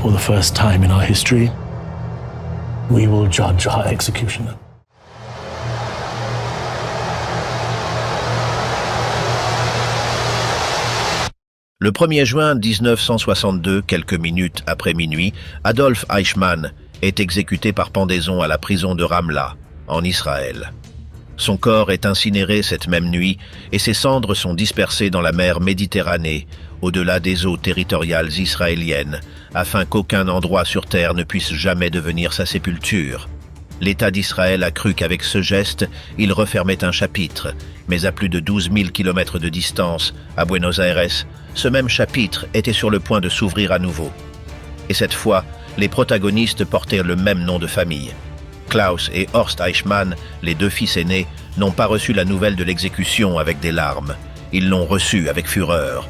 for the first time in our history, we will judge our executioner. Le 1er juin 1962, quelques minutes après minuit, Adolf Eichmann est exécuté par pendaison à la prison de Ramla, en Israël. Son corps est incinéré cette même nuit et ses cendres sont dispersées dans la mer Méditerranée, au-delà des eaux territoriales israéliennes, afin qu'aucun endroit sur terre ne puisse jamais devenir sa sépulture. L'État d'Israël a cru qu'avec ce geste, il refermait un chapitre, mais à plus de 12 000 kilomètres de distance, à Buenos Aires, ce même chapitre était sur le point de s'ouvrir à nouveau. Et cette fois, les protagonistes portaient le même nom de famille. Klaus et Horst Eichmann, les deux fils aînés, n'ont pas reçu la nouvelle de l'exécution avec des larmes. Ils l'ont reçue avec fureur.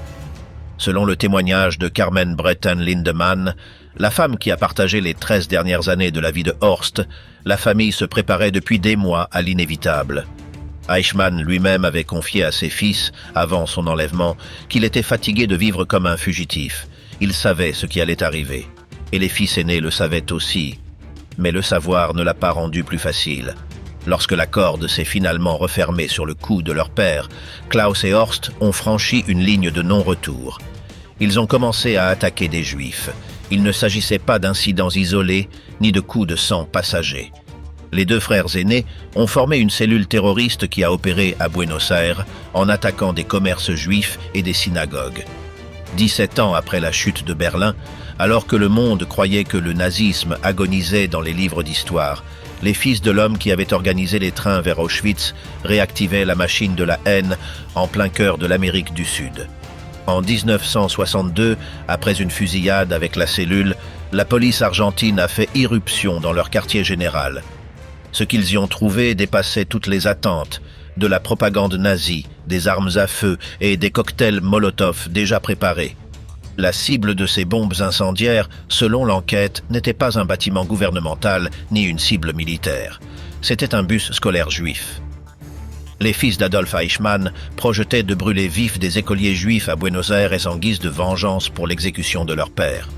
Selon le témoignage de Carmen Breton Lindemann, la femme qui a partagé les 13 dernières années de la vie de Horst, la famille se préparait depuis des mois à l'inévitable. Eichmann lui-même avait confié à ses fils, avant son enlèvement, qu'il était fatigué de vivre comme un fugitif. Il savait ce qui allait arriver. Et les fils aînés le savaient aussi. Mais le savoir ne l'a pas rendu plus facile. Lorsque la corde s'est finalement refermée sur le cou de leur père, Klaus et Horst ont franchi une ligne de non-retour. Ils ont commencé à attaquer des Juifs. Il ne s'agissait pas d'incidents isolés, ni de coups de sang passagers. Les deux frères aînés ont formé une cellule terroriste qui a opéré à Buenos Aires en attaquant des commerces juifs et des synagogues. 17 ans après la chute de Berlin, alors que le monde croyait que le nazisme agonisait dans les livres d'histoire, les fils de l'homme qui avait organisé les trains vers Auschwitz réactivaient la machine de la haine en plein cœur de l'Amérique du Sud. En 1962, après une fusillade avec la cellule, la police argentine a fait irruption dans leur quartier général. Ce qu'ils y ont trouvé dépassait toutes les attentes, de la propagande nazie, des armes à feu et des cocktails Molotov déjà préparés. La cible de ces bombes incendiaires, selon l'enquête, n'était pas un bâtiment gouvernemental ni une cible militaire. C'était un bus scolaire juif. Les fils d'Adolf Eichmann projetaient de brûler vifs des écoliers juifs à Buenos Aires en guise de vengeance pour l'exécution de leur père.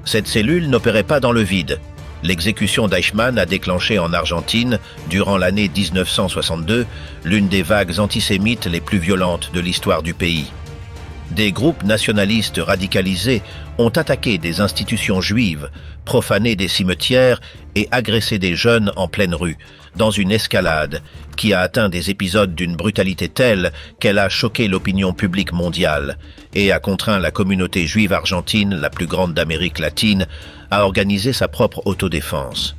Cette cellule n'opérait pas dans le vide. L'exécution d'Eichmann a déclenché en Argentine, durant l'année 1962, l'une des vagues antisémites les plus violentes de l'histoire du pays. Des groupes nationalistes radicalisés ont attaqué des institutions juives, profané des cimetières et agressé des jeunes en pleine rue, dans une escalade qui a atteint des épisodes d'une brutalité telle qu'elle a choqué l'opinion publique mondiale et a contraint la communauté juive argentine, la plus grande d'Amérique latine, à organiser sa propre autodéfense.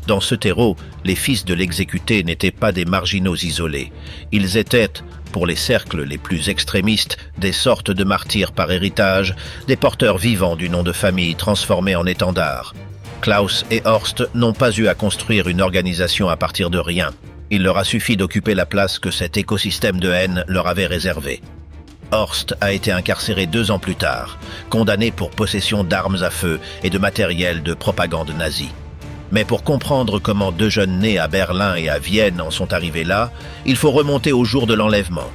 Dans ce terreau, les fils de l'exécuté n'étaient pas des marginaux isolés. Ils étaient, pour les cercles les plus extrémistes, des sortes de martyrs par héritage, des porteurs vivants du nom de famille transformés en étendard. Klaus et Horst n'ont pas eu à construire une organisation à partir de rien. Il leur a suffi d'occuper la place que cet écosystème de haine leur avait réservée. Horst a été incarcéré 2 ans plus tard, condamné pour possession d'armes à feu et de matériel de propagande nazie. Mais pour comprendre comment 2 jeunes nés à Berlin et à Vienne en sont arrivés là, il faut remonter au jour de l'enlèvement.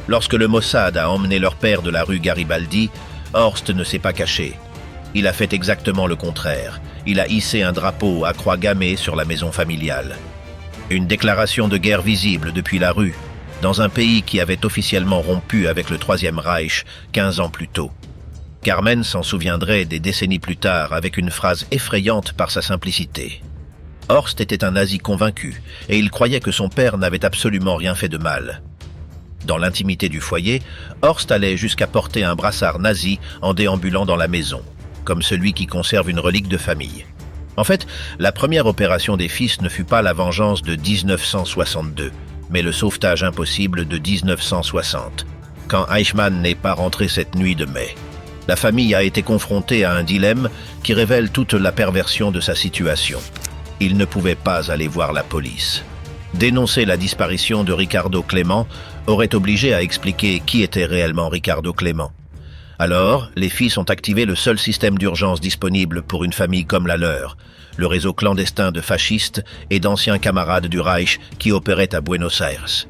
Lorsque le Mossad a emmené leur père de la rue Garibaldi, Horst ne s'est pas caché. Il a fait exactement le contraire. Il a hissé un drapeau à croix gammée sur la maison familiale. Une déclaration de guerre visible depuis la rue, dans un pays qui avait officiellement rompu avec le Troisième Reich 15 ans plus tôt. Carmen s'en souviendrait des décennies plus tard avec une phrase effrayante par sa simplicité. Horst était un nazi convaincu et il croyait que son père n'avait absolument rien fait de mal. Dans l'intimité du foyer, Horst allait jusqu'à porter un brassard nazi en déambulant dans la maison, comme celui qui conserve une relique de famille. En fait, la première opération des fils ne fut pas la vengeance de 1962, mais le sauvetage impossible de 1960, quand Eichmann n'est pas rentré cette nuit de mai. La famille a été confrontée à un dilemme qui révèle toute la perversion de sa situation. Il ne pouvait pas aller voir la police. Dénoncer la disparition de Ricardo Clément aurait obligé à expliquer qui était réellement Ricardo Clément. Alors, les fils ont activé le seul système d'urgence disponible pour une famille comme la leur, le réseau clandestin de fascistes et d'anciens camarades du Reich qui opéraient à Buenos Aires.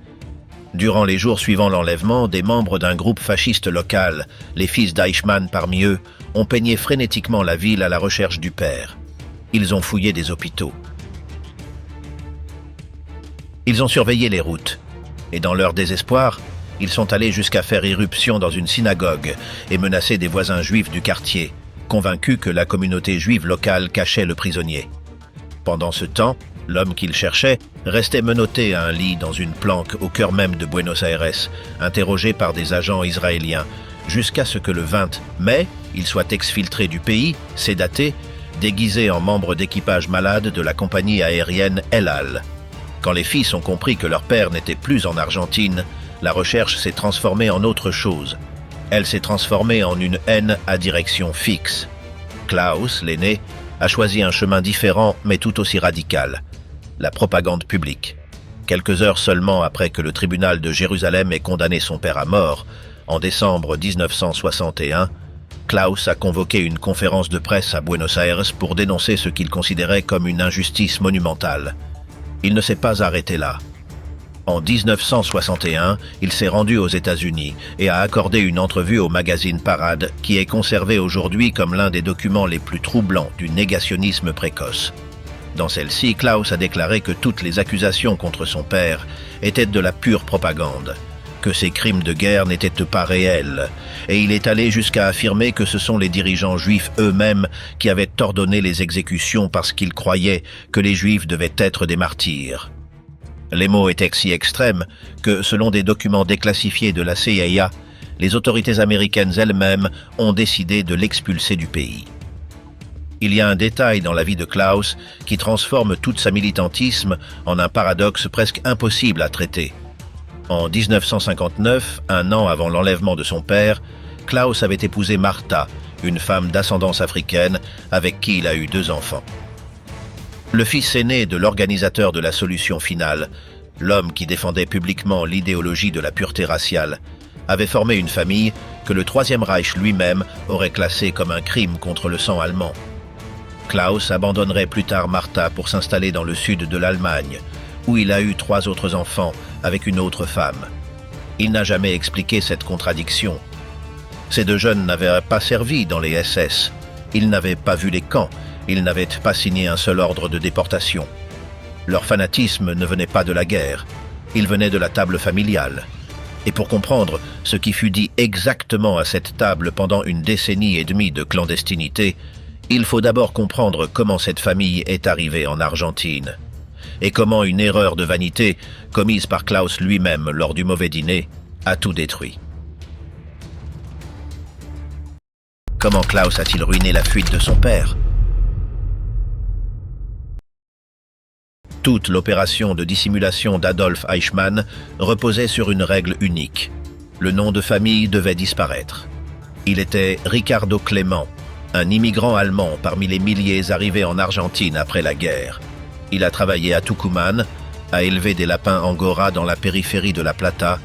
Durant les jours suivant l'enlèvement, des membres d'un groupe fasciste local, les fils d'Eichmann parmi eux, ont peigné frénétiquement la ville à la recherche du père. Ils ont fouillé des hôpitaux. Ils ont surveillé les routes. Et dans leur désespoir, ils sont allés jusqu'à faire irruption dans une synagogue et menacer des voisins juifs du quartier, convaincus que la communauté juive locale cachait le prisonnier. Pendant ce temps, l'homme qu'ils cherchaient restait menotté à un lit dans une planque au cœur même de Buenos Aires, interrogé par des agents israéliens, jusqu'à ce que le 20 mai, il soit exfiltré du pays, sédaté, déguisé en membre d'équipage malade de la compagnie aérienne El Al. Quand les fils ont compris que leur père n'était plus en Argentine, la recherche s'est transformée en autre chose. Elle s'est transformée en une haine à direction fixe. Klaus, l'aîné, a choisi un chemin différent mais tout aussi radical. La propagande publique. Quelques heures seulement après que le tribunal de Jérusalem ait condamné son père à mort, en décembre 1961, Klaus a convoqué une conférence de presse à Buenos Aires pour dénoncer ce qu'il considérait comme une injustice monumentale. Il ne s'est pas arrêté là. En 1961, il s'est rendu aux États-Unis et a accordé une entrevue au magazine Parade qui est conservé aujourd'hui comme l'un des documents les plus troublants du négationnisme précoce. Dans celle-ci, Klaus a déclaré que toutes les accusations contre son père étaient de la pure propagande, que ces crimes de guerre n'étaient pas réels, et il est allé jusqu'à affirmer que ce sont les dirigeants juifs eux-mêmes qui avaient ordonné les exécutions parce qu'ils croyaient que les juifs devaient être des martyrs. Les mots étaient si extrêmes que, selon des documents déclassifiés de la CIA, les autorités américaines elles-mêmes ont décidé de l'expulser du pays. Il y a un détail dans la vie de Klaus qui transforme tout sa militantisme en un paradoxe presque impossible à traiter. En 1959, un an avant l'enlèvement de son père, Klaus avait épousé Martha, une femme d'ascendance africaine avec qui il a eu 2 enfants. Le fils aîné de l'organisateur de la solution finale, l'homme qui défendait publiquement l'idéologie de la pureté raciale, avait formé une famille que le Troisième Reich lui-même aurait classée comme un crime contre le sang allemand. Klaus abandonnerait plus tard Martha pour s'installer dans le sud de l'Allemagne, où il a eu 3 autres enfants avec une autre femme. Il n'a jamais expliqué cette contradiction. Ces 2 jeunes n'avaient pas servi dans les SS. Ils n'avaient pas vu les camps. Ils n'avaient pas signé un seul ordre de déportation. Leur fanatisme ne venait pas de la guerre. Il venait de la table familiale. Et pour comprendre ce qui fut dit exactement à cette table pendant une décennie et demie de clandestinité, il faut d'abord comprendre comment cette famille est arrivée en Argentine. Et comment une erreur de vanité, commise par Klaus lui-même lors du mauvais dîner, a tout détruit. Comment Klaus a-t-il ruiné la fuite de son père ? Toute l'opération de dissimulation d'Adolf Eichmann reposait sur une règle unique. Le nom de famille devait disparaître. Il était Ricardo Clément, un immigrant allemand parmi les milliers arrivés en Argentine après la guerre. Il a travaillé à Tucumán, a élevé des lapins angora dans la périphérie de La Plata,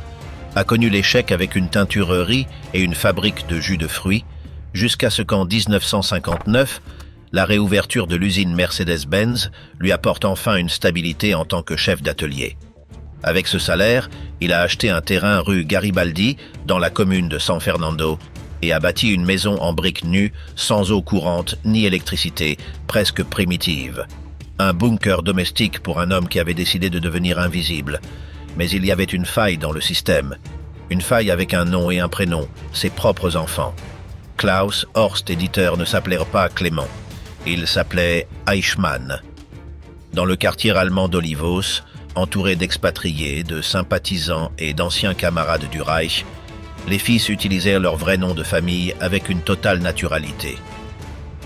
a connu l'échec avec une teinturerie et une fabrique de jus de fruits, jusqu'à ce qu'en 1959, la réouverture de l'usine Mercedes-Benz lui apporte enfin une stabilité en tant que chef d'atelier. Avec ce salaire, il a acheté un terrain rue Garibaldi, dans la commune de San Fernando, et a bâti une maison en briques nues, sans eau courante ni électricité, presque primitive. Un bunker domestique pour un homme qui avait décidé de devenir invisible. Mais il y avait une faille dans le système. Une faille avec un nom et un prénom, ses propres enfants. Klaus Horst éditeur ne s'appelait pas Clément. Il s'appelait Eichmann. Dans le quartier allemand d'Olivos, entouré d'expatriés, de sympathisants et d'anciens camarades du Reich, les fils utilisèrent leur vrai nom de famille avec une totale naturalité.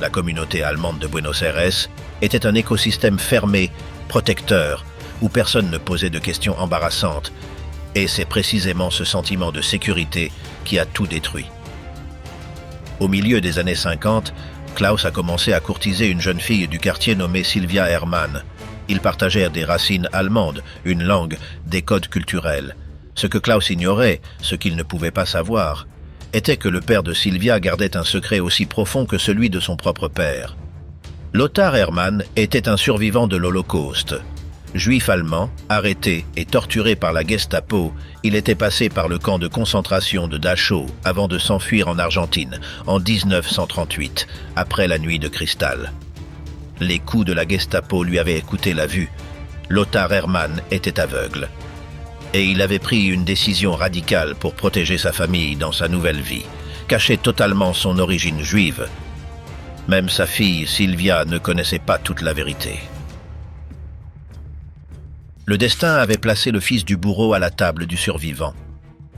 La communauté allemande de Buenos Aires était un écosystème fermé, protecteur, où personne ne posait de questions embarrassantes, et c'est précisément ce sentiment de sécurité qui a tout détruit. Au milieu des années 50, Klaus a commencé à courtiser une jeune fille du quartier nommée Sylvia Hermann. Ils partagèrent des racines allemandes, une langue, des codes culturels. Ce que Klaus ignorait, ce qu'il ne pouvait pas savoir, était que le père de Sylvia gardait un secret aussi profond que celui de son propre père. Lothar Hermann était un survivant de l'Holocauste. Juif allemand, arrêté et torturé par la Gestapo, il était passé par le camp de concentration de Dachau avant de s'enfuir en Argentine en 1938, après la nuit de cristal. Les coups de la Gestapo lui avaient coûté la vue. Lothar Hermann était aveugle. Et il avait pris une décision radicale pour protéger sa famille dans sa nouvelle vie, cacher totalement son origine juive. Même sa fille, Sylvia, ne connaissait pas toute la vérité. Le destin avait placé le fils du bourreau à la table du survivant.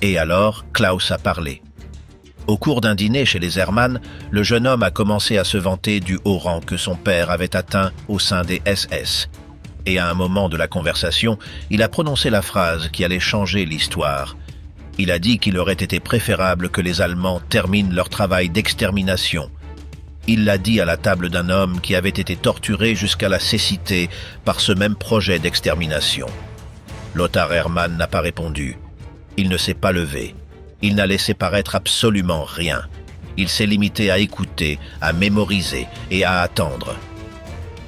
Et alors, Klaus a parlé. Au cours d'un dîner chez les Hermann, le jeune homme a commencé à se vanter du haut rang que son père avait atteint au sein des SS. Et à un moment de la conversation, il a prononcé la phrase qui allait changer l'histoire. Il a dit qu'il aurait été préférable que les Allemands terminent leur travail d'extermination. Il l'a dit à la table d'un homme qui avait été torturé jusqu'à la cécité par ce même projet d'extermination. Lothar Hermann n'a pas répondu. Il ne s'est pas levé. Il n'a laissé paraître absolument rien. Il s'est limité à écouter, à mémoriser et à attendre.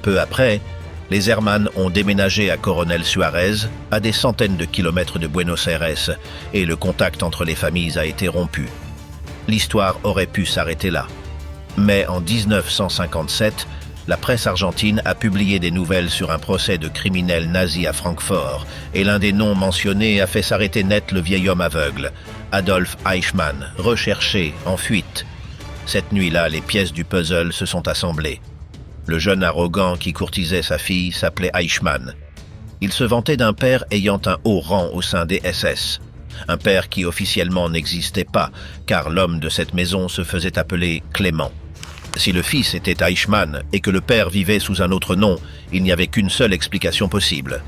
Peu après, les Hermann ont déménagé à Coronel Suarez, à des centaines de kilomètres de Buenos Aires, et le contact entre les familles a été rompu. L'histoire aurait pu s'arrêter là. Mais en 1957, la presse argentine a publié des nouvelles sur un procès de criminels nazis à Francfort, et l'un des noms mentionnés a fait s'arrêter net le vieil homme aveugle, Adolf Eichmann, recherché, en fuite. Cette nuit-là, les pièces du puzzle se sont assemblées. Le jeune arrogant qui courtisait sa fille s'appelait Eichmann. Il se vantait d'un père ayant un haut rang au sein des SS. Un père qui officiellement n'existait pas, car l'homme de cette maison se faisait appeler Clément. Si le fils était Eichmann et que le père vivait sous un autre nom, il n'y avait qu'une seule explication possible.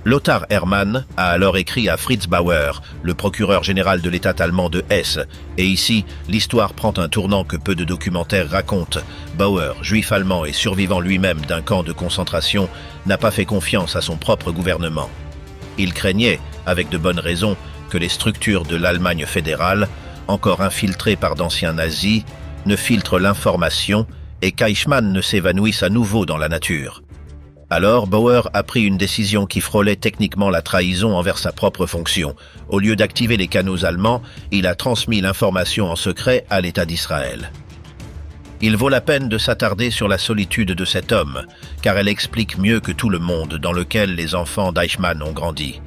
Lothar Hermann a alors écrit à Fritz Bauer, le procureur général de l'État allemand de Hesse, et ici, l'histoire prend un tournant que peu de documentaires racontent. Bauer, juif allemand et survivant lui-même d'un camp de concentration, n'a pas fait confiance à son propre gouvernement. Il craignait, avec de bonnes raisons, que les structures de l'Allemagne fédérale, encore infiltrées par d'anciens nazis, ne filtrent l'information et qu'Eichmann ne s'évanouisse à nouveau dans la nature. Alors Bauer a pris une décision qui frôlait techniquement la trahison envers sa propre fonction. Au lieu d'activer les canaux allemands, il a transmis l'information en secret à l'État d'Israël. Il vaut la peine de s'attarder sur la solitude de cet homme, car elle explique mieux que tout le monde dans lequel les enfants d'Eichmann ont grandi.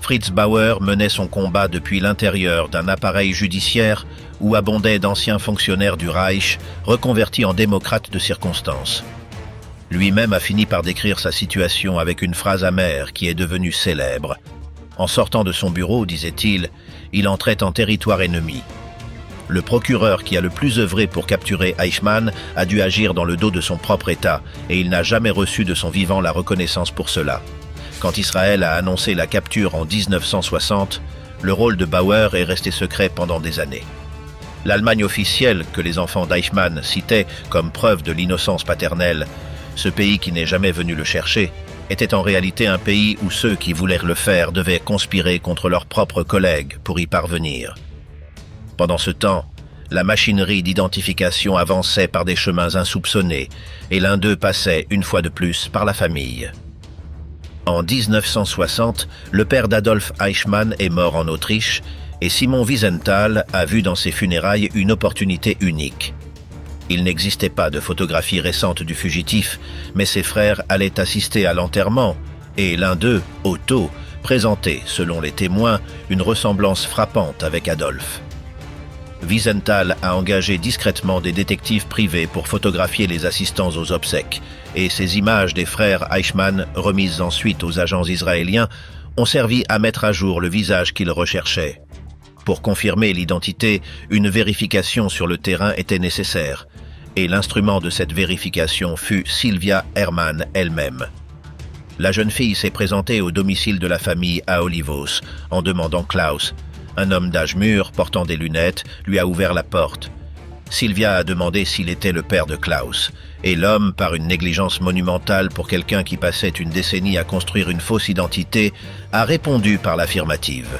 Fritz Bauer menait son combat depuis l'intérieur d'un appareil judiciaire où abondaient d'anciens fonctionnaires du Reich, reconvertis en démocrates de circonstance. Lui-même a fini par décrire sa situation avec une phrase amère qui est devenue célèbre. En sortant de son bureau, disait-il, il entrait en territoire ennemi. Le procureur qui a le plus œuvré pour capturer Eichmann a dû agir dans le dos de son propre État, et il n'a jamais reçu de son vivant la reconnaissance pour cela. Quand Israël a annoncé la capture en 1960, le rôle de Bauer est resté secret pendant des années. L'Allemagne officielle, que les enfants d'Eichmann citaient comme preuve de l'innocence paternelle, ce pays qui n'est jamais venu le chercher, était en réalité un pays où ceux qui voulaient le faire devaient conspirer contre leurs propres collègues pour y parvenir. Pendant ce temps, la machinerie d'identification avançait par des chemins insoupçonnés, et l'un d'eux passait, une fois de plus, par la famille. En 1960, le père d'Adolf Eichmann est mort en Autriche, et Simon Wiesenthal a vu dans ses funérailles une opportunité unique. Il n'existait pas de photographie récente du fugitif, mais ses frères allaient assister à l'enterrement, et l'un d'eux, Otto, présentait, selon les témoins, une ressemblance frappante avec Adolphe. Wiesenthal a engagé discrètement des détectives privés pour photographier les assistants aux obsèques, et ces images des frères Eichmann, remises ensuite aux agents israéliens, ont servi à mettre à jour le visage qu'ils recherchaient. Pour confirmer l'identité, une vérification sur le terrain était nécessaire, et l'instrument de cette vérification fut Sylvia Hermann elle-même. La jeune fille s'est présentée au domicile de la famille à Olivos, en demandant Klaus. Un homme d'âge mûr, portant des lunettes, lui a ouvert la porte. Sylvia a demandé s'il était le père de Klaus, et l'homme, par une négligence monumentale pour quelqu'un qui passait une décennie à construire une fausse identité, a répondu par l'affirmative.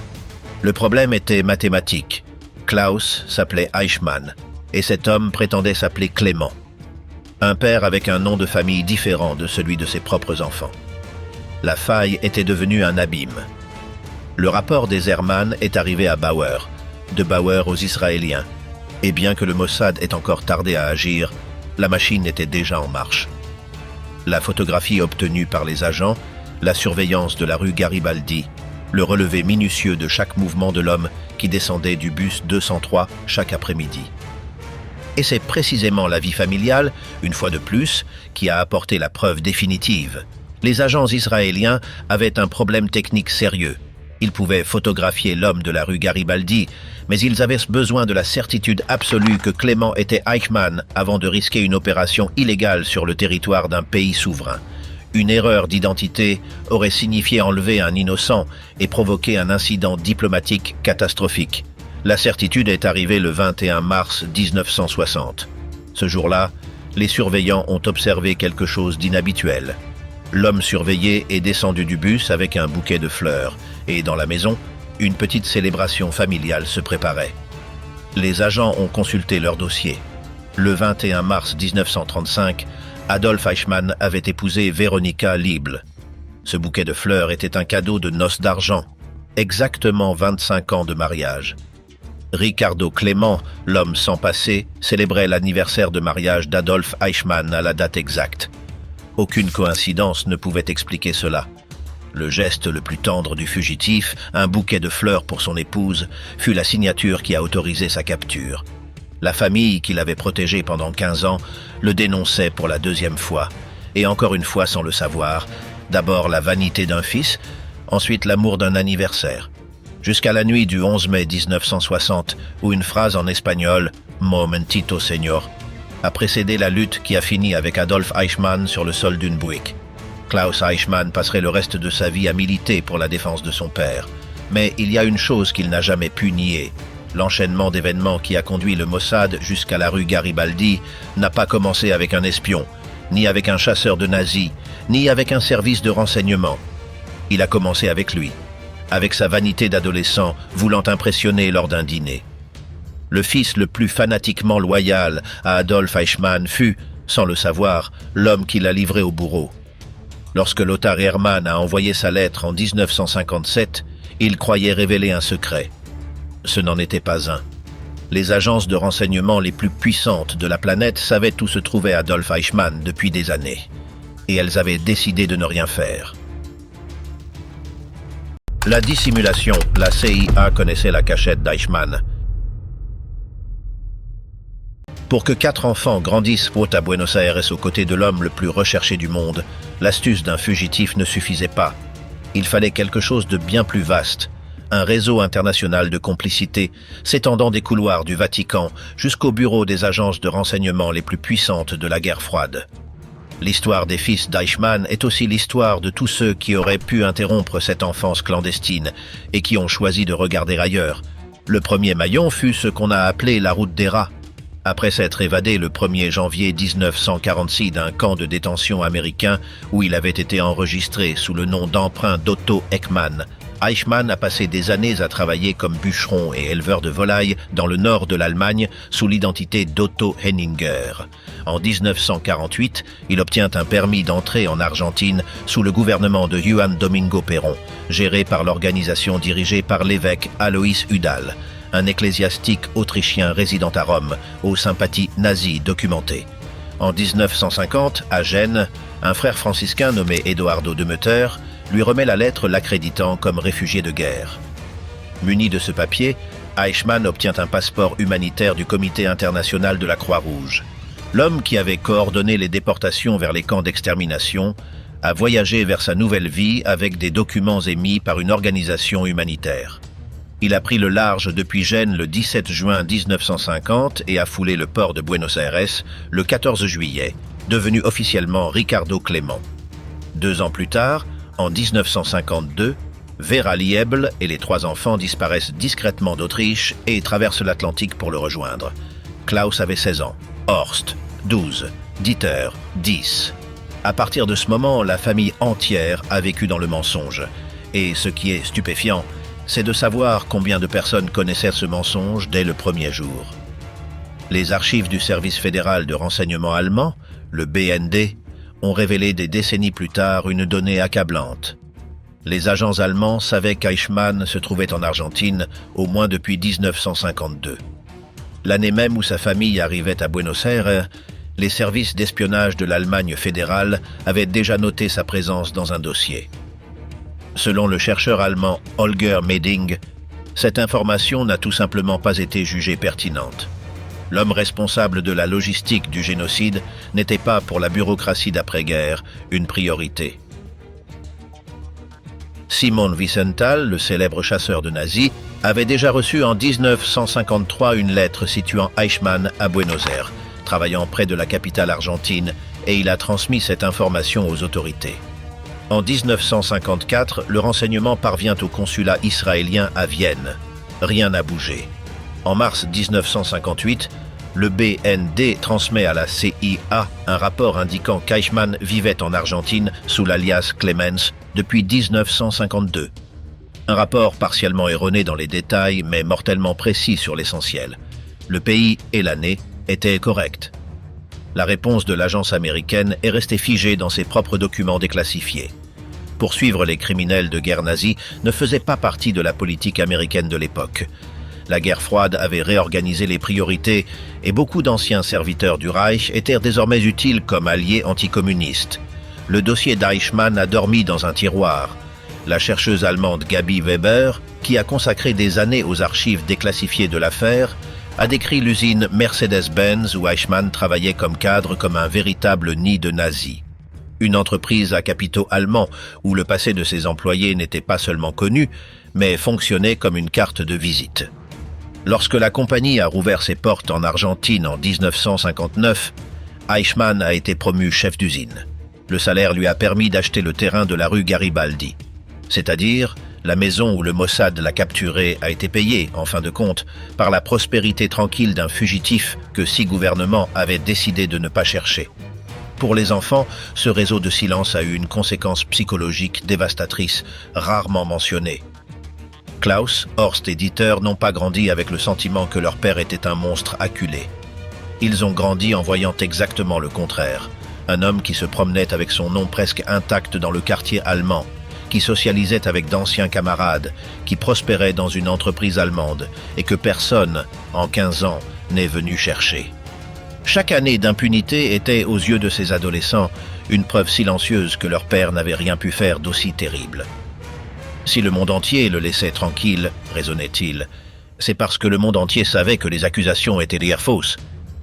Le problème était mathématique. Klaus s'appelait Eichmann, et cet homme prétendait s'appeler Clément. Un père avec un nom de famille différent de celui de ses propres enfants. La faille était devenue un abîme. Le rapport des Hermann est arrivé à Bauer, de Bauer aux Israéliens. Et bien que le Mossad ait encore tardé à agir, la machine était déjà en marche. La photographie obtenue par les agents, la surveillance de la rue Garibaldi, le relevé minutieux de chaque mouvement de l'homme qui descendait du bus 203 chaque après-midi. Et c'est précisément la vie familiale, une fois de plus, qui a apporté la preuve définitive. Les agents israéliens avaient un problème technique sérieux. Ils pouvaient photographier l'homme de la rue Garibaldi, mais ils avaient besoin de la certitude absolue que Clément était Eichmann avant de risquer une opération illégale sur le territoire d'un pays souverain. Une erreur d'identité aurait signifié enlever un innocent et provoquer un incident diplomatique catastrophique. La certitude est arrivée le 21 mars 1960. Ce jour-là, les surveillants ont observé quelque chose d'inhabituel. L'homme surveillé est descendu du bus avec un bouquet de fleurs, et dans la maison, une petite célébration familiale se préparait. Les agents ont consulté leur dossier. Le 21 mars 1935, Adolf Eichmann avait épousé Veronika Liebl. Ce bouquet de fleurs était un cadeau de noces d'argent, exactement 25 ans de mariage. Ricardo Clément, l'homme sans passé, célébrait l'anniversaire de mariage d'Adolf Eichmann à la date exacte. Aucune coïncidence ne pouvait expliquer cela. Le geste le plus tendre du fugitif, un bouquet de fleurs pour son épouse, fut la signature qui a autorisé sa capture. La famille qui l'avait protégé pendant 15 ans le dénonçait pour la deuxième fois, et encore une fois sans le savoir, d'abord la vanité d'un fils, ensuite l'amour d'un anniversaire. Jusqu'à la nuit du 11 mai 1960, où une phrase en espagnol, « Momentito, señor », a précédé la lutte qui a fini avec Adolf Eichmann sur le sol d'une Buick. Klaus Eichmann passerait le reste de sa vie à militer pour la défense de son père. Mais il y a une chose qu'il n'a jamais pu nier. L'enchaînement d'événements qui a conduit le Mossad jusqu'à la rue Garibaldi n'a pas commencé avec un espion, ni avec un chasseur de nazis, ni avec un service de renseignement. Il a commencé avec lui, avec sa vanité d'adolescent voulant impressionner lors d'un dîner. Le fils le plus fanatiquement loyal à Adolf Eichmann fut, sans le savoir, l'homme qui l'a livré au bourreau. Lorsque Lothar Hermann a envoyé sa lettre en 1957, il croyait révéler un secret. Ce n'en était pas un. Les agences de renseignement les plus puissantes de la planète savaient où se trouvait Adolf Eichmann depuis des années. Et elles avaient décidé de ne rien faire. La dissimulation, la CIA connaissait la cachette d'Eichmann. Pour que 4 enfants grandissent à Buenos Aires aux côtés de l'homme le plus recherché du monde, l'astuce d'un fugitif ne suffisait pas. Il fallait quelque chose de bien plus vaste, un réseau international de complicité s'étendant des couloirs du Vatican jusqu'au bureau des agences de renseignement les plus puissantes de la guerre froide. L'histoire des fils d'Eichmann est aussi l'histoire de tous ceux qui auraient pu interrompre cette enfance clandestine et qui ont choisi de regarder ailleurs. Le premier maillon fut ce qu'on a appelé la route des rats. Après s'être évadé le 1er janvier 1946 d'un camp de détention américain où il avait été enregistré sous le nom d'emprunt d'Otto Ekman, Eichmann a passé des années à travailler comme bûcheron et éleveur de volailles dans le nord de l'Allemagne sous l'identité d'Otto Henninger. En 1948, il obtient un permis d'entrée en Argentine sous le gouvernement de Juan Domingo Perón, géré par l'organisation dirigée par l'évêque Alois Udall, un ecclésiastique autrichien résidant à Rome, aux sympathies nazies documentées. En 1950, à Gênes, un frère franciscain nommé Eduardo de Mutter lui remet la lettre l'accréditant comme réfugié de guerre. Muni de ce papier, Eichmann obtient un passeport humanitaire du Comité international de la Croix-Rouge. L'homme qui avait coordonné les déportations vers les camps d'extermination a voyagé vers sa nouvelle vie avec des documents émis par une organisation humanitaire. Il a pris le large depuis Gênes le 17 juin 1950 et a foulé le port de Buenos Aires le 14 juillet, devenu officiellement Ricardo Clément. 2 ans plus tard, en 1952, Vera Liebl et les 3 enfants disparaissent discrètement d'Autriche et traversent l'Atlantique pour le rejoindre. Klaus avait 16 ans, Horst, 12, Dieter, 10. À partir de ce moment, la famille entière a vécu dans le mensonge. Et ce qui est stupéfiant, c'est de savoir combien de personnes connaissaient ce mensonge dès le premier jour. Les archives du service fédéral de renseignement allemand, le BND, ont révélé des décennies plus tard une donnée accablante. Les agents allemands savaient qu'Eichmann se trouvait en Argentine au moins depuis 1952. L'année même où sa famille arrivait à Buenos Aires, les services d'espionnage de l'Allemagne fédérale avaient déjà noté sa présence dans un dossier. Selon le chercheur allemand Holger Meding, cette information n'a tout simplement pas été jugée pertinente. L'homme responsable de la logistique du génocide n'était pas pour la bureaucratie d'après-guerre une priorité. Simon Wiesenthal, le célèbre chasseur de nazis, avait déjà reçu en 1953 une lettre situant Eichmann à Buenos Aires, travaillant près de la capitale argentine, et il a transmis cette information aux autorités. En 1954, le renseignement parvient au consulat israélien à Vienne. Rien n'a bougé. En mars 1958, le BND transmet à la CIA un rapport indiquant qu'Eichmann vivait en Argentine sous l'alias Clemens depuis 1952. Un rapport partiellement erroné dans les détails, mais mortellement précis sur l'essentiel. Le pays et l'année étaient corrects. La réponse de l'agence américaine est restée figée dans ses propres documents déclassifiés. Poursuivre les criminels de guerre nazis ne faisait pas partie de la politique américaine de l'époque. La guerre froide avait réorganisé les priorités et beaucoup d'anciens serviteurs du Reich étaient désormais utiles comme alliés anticommunistes. Le dossier d'Eichmann a dormi dans un tiroir. La chercheuse allemande Gabi Weber, qui a consacré des années aux archives déclassifiées de l'affaire, a décrit l'usine Mercedes-Benz où Eichmann travaillait comme cadre comme un véritable nid de nazis. Une entreprise à capitaux allemands où le passé de ses employés n'était pas seulement connu, mais fonctionnait comme une carte de visite. Lorsque la compagnie a rouvert ses portes en Argentine en 1959, Eichmann a été promu chef d'usine. Le salaire lui a permis d'acheter le terrain de la rue Garibaldi. C'est-à-dire, la maison où le Mossad l'a capturé a été payée, en fin de compte, par la prospérité tranquille d'un fugitif que 6 gouvernements avaient décidé de ne pas chercher. Pour les enfants, ce réseau de silence a eu une conséquence psychologique dévastatrice, rarement mentionnée. Klaus, Horst et Dieter n'ont pas grandi avec le sentiment que leur père était un monstre acculé. Ils ont grandi en voyant exactement le contraire. Un homme qui se promenait avec son nom presque intact dans le quartier allemand, qui socialisait avec d'anciens camarades, qui prospérait dans une entreprise allemande et que personne, en 15 ans, n'est venu chercher. Chaque année d'impunité était, aux yeux de ces adolescents, une preuve silencieuse que leur père n'avait rien pu faire d'aussi terrible. Si le monde entier le laissait tranquille, raisonnait-il, c'est parce que le monde entier savait que les accusations étaient des fausses.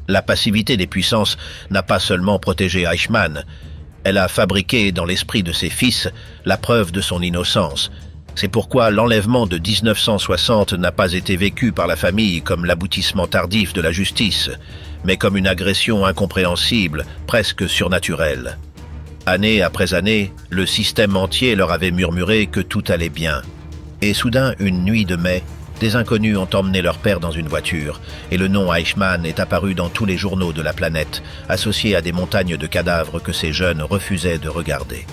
La passivité des puissances n'a pas seulement protégé Eichmann, elle a fabriqué dans l'esprit de ses fils la preuve de son innocence. C'est pourquoi l'enlèvement de 1960 n'a pas été vécu par la famille comme l'aboutissement tardif de la justice, mais comme une agression incompréhensible, presque surnaturelle. Année après année, le système entier leur avait murmuré que tout allait bien. Et soudain, une nuit de mai, des inconnus ont emmené leur père dans une voiture, et le nom Eichmann est apparu dans tous les journaux de la planète, associé à des montagnes de cadavres que ces jeunes refusaient de regarder.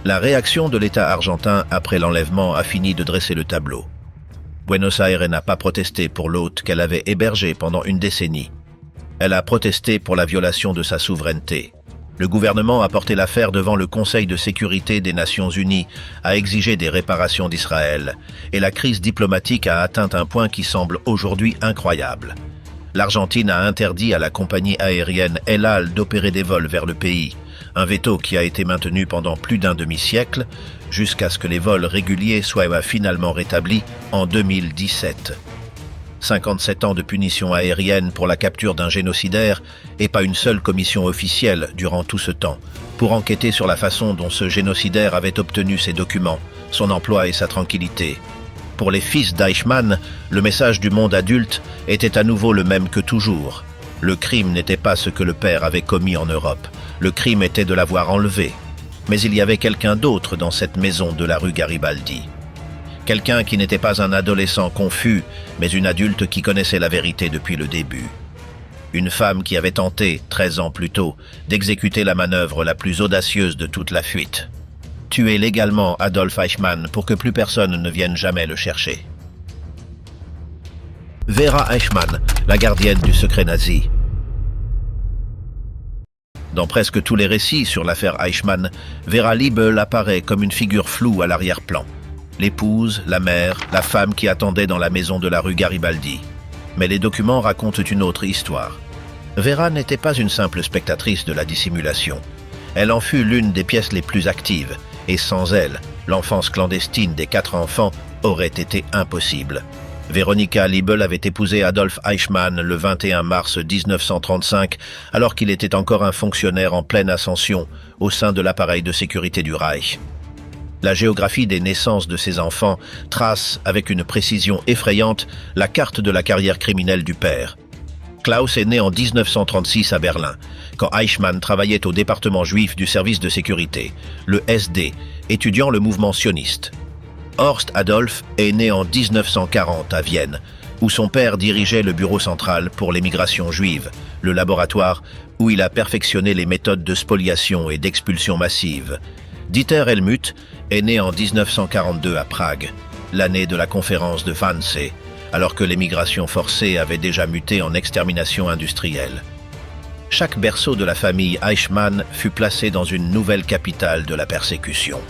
La réaction de l'État argentin après l'enlèvement a fini de dresser le tableau. Buenos Aires n'a pas protesté pour l'hôte qu'elle avait hébergé pendant une décennie. Elle a protesté pour la violation de sa souveraineté. Le gouvernement a porté l'affaire devant le Conseil de sécurité des Nations Unies, a exigé des réparations d'Israël, et la crise diplomatique a atteint un point qui semble aujourd'hui incroyable. L'Argentine a interdit à la compagnie aérienne El Al d'opérer des vols vers le pays, un veto qui a été maintenu pendant plus d'un demi-siècle, jusqu'à ce que les vols réguliers soient finalement rétablis en 2017. 57 ans de punition aérienne pour la capture d'un génocidaire et pas une seule commission officielle durant tout ce temps, pour enquêter sur la façon dont ce génocidaire avait obtenu ses documents, son emploi et sa tranquillité. Pour les fils d'Eichmann, le message du monde adulte était à nouveau le même que toujours. Le crime n'était pas ce que le père avait commis en Europe, le crime était de l'avoir enlevé. Mais il y avait quelqu'un d'autre dans cette maison de la rue Garibaldi. Quelqu'un qui n'était pas un adolescent confus, mais une adulte qui connaissait la vérité depuis le début. Une femme qui avait tenté, 13 ans plus tôt, d'exécuter la manœuvre la plus audacieuse de toute la fuite. Tuer légalement Adolf Eichmann pour que plus personne ne vienne jamais le chercher. Vera Eichmann, la gardienne du secret nazi. Dans presque tous les récits sur l'affaire Eichmann, Vera Liebel apparaît comme une figure floue à l'arrière-plan. L'épouse, la mère, la femme qui attendait dans la maison de la rue Garibaldi. Mais les documents racontent une autre histoire. Vera n'était pas une simple spectatrice de la dissimulation. Elle en fut l'une des pièces les plus actives, et sans elle, l'enfance clandestine des 4 enfants aurait été impossible. Veronika Liebel avait épousé Adolf Eichmann le 21 mars 1935, alors qu'il était encore un fonctionnaire en pleine ascension au sein de l'appareil de sécurité du Reich. La géographie des naissances de ces enfants trace, avec une précision effrayante, la carte de la carrière criminelle du père. Klaus est né en 1936 à Berlin, quand Eichmann travaillait au département juif du service de sécurité, le SD, étudiant le mouvement sioniste. Horst Adolf est né en 1940 à Vienne, où son père dirigeait le bureau central pour l'émigration juive, le laboratoire où il a perfectionné les méthodes de spoliation et d'expulsion massive. Dieter Helmuth est né en 1942 à Prague, l'année de la conférence de Wannsee, alors que l'émigration forcée avait déjà muté en extermination industrielle. Chaque berceau de la famille Eichmann fut placé dans une nouvelle capitale de la persécution.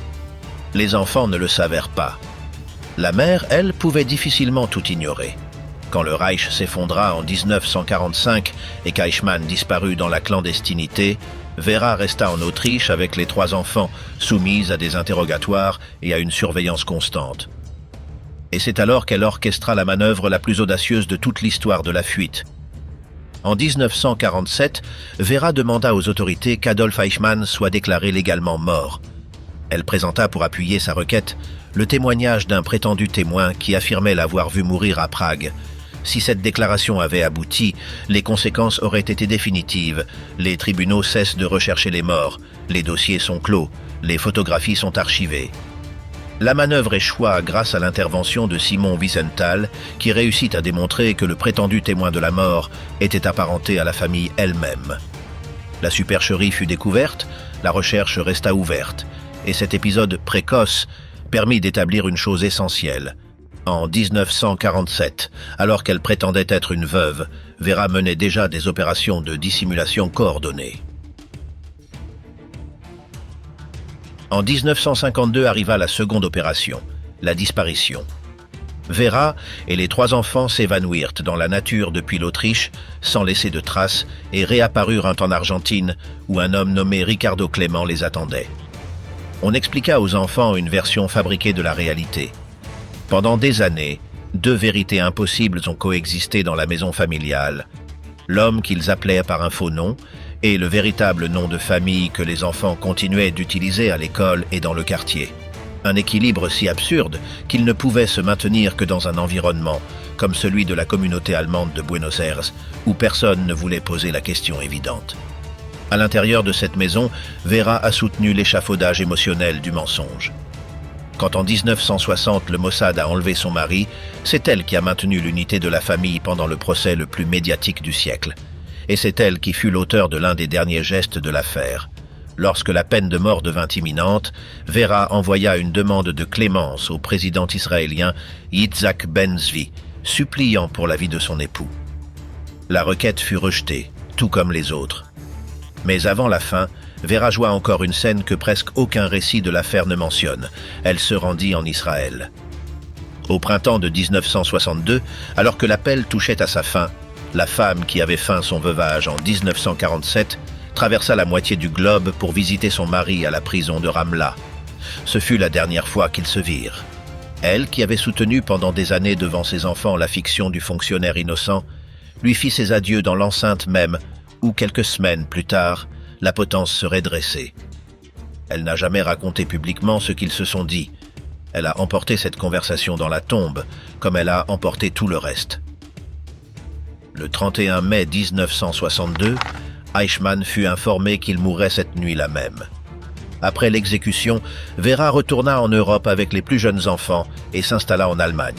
Les enfants ne le savèrent pas. La mère, elle, pouvait difficilement tout ignorer. Quand le Reich s'effondra en 1945 et qu'Eichmann disparut dans la clandestinité, Vera resta en Autriche avec les 3 enfants, soumise à des interrogatoires et à une surveillance constante. Et c'est alors qu'elle orchestra la manœuvre la plus audacieuse de toute l'histoire de la fuite. En 1947, Vera demanda aux autorités qu'Adolf Eichmann soit déclaré légalement mort. Elle présenta pour appuyer sa requête le témoignage d'un prétendu témoin qui affirmait l'avoir vu mourir à Prague. Si cette déclaration avait abouti, les conséquences auraient été définitives. Les tribunaux cessent de rechercher les morts, les dossiers sont clos, les photographies sont archivées. La manœuvre échoua grâce à l'intervention de Simon Wiesenthal, qui réussit à démontrer que le prétendu témoin de la mort était apparenté à la famille elle-même. La supercherie fut découverte, la recherche resta ouverte, et cet épisode précoce permit d'établir une chose essentielle. En 1947, alors qu'elle prétendait être une veuve, Vera menait déjà des opérations de dissimulation coordonnées. En 1952 arriva la seconde opération, la disparition. Vera et les 3 enfants s'évanouirent dans la nature depuis l'Autriche, sans laisser de traces, et réapparurent en Argentine, où un homme nommé Ricardo Clément les attendait. On expliqua aux enfants une version fabriquée de la réalité. Pendant des années, 2 vérités impossibles ont coexisté dans la maison familiale. L'homme qu'ils appelaient par un faux nom et le véritable nom de famille que les enfants continuaient d'utiliser à l'école et dans le quartier. Un équilibre si absurde qu'il ne pouvait se maintenir que dans un environnement comme celui de la communauté allemande de Buenos Aires, où personne ne voulait poser la question évidente. À l'intérieur de cette maison, Vera a soutenu l'échafaudage émotionnel du mensonge. Quand en 1960 le Mossad a enlevé son mari, c'est elle qui a maintenu l'unité de la famille pendant le procès le plus médiatique du siècle. Et c'est elle qui fut l'auteur de l'un des derniers gestes de l'affaire. Lorsque la peine de mort devint imminente, Vera envoya une demande de clémence au président israélien Yitzhak Ben-Zvi, suppliant pour la vie de son époux. La requête fut rejetée, tout comme les autres. Mais avant la fin, Vera joua encore une scène que presque aucun récit de l'affaire ne mentionne. Elle se rendit en Israël. Au printemps de 1962, alors que l'appel touchait à sa fin, la femme qui avait feint son veuvage en 1947 traversa la moitié du globe pour visiter son mari à la prison de Ramla. Ce fut la dernière fois qu'ils se virent. Elle, qui avait soutenu pendant des années devant ses enfants la fiction du fonctionnaire innocent, lui fit ses adieux dans l'enceinte même, où quelques semaines plus tard, la potence serait dressée. Elle n'a jamais raconté publiquement ce qu'ils se sont dit. Elle a emporté cette conversation dans la tombe, comme elle a emporté tout le reste. Le 31 mai 1962, Eichmann fut informé qu'il mourrait cette nuit-là même. Après l'exécution, Vera retourna en Europe avec les plus jeunes enfants et s'installa en Allemagne.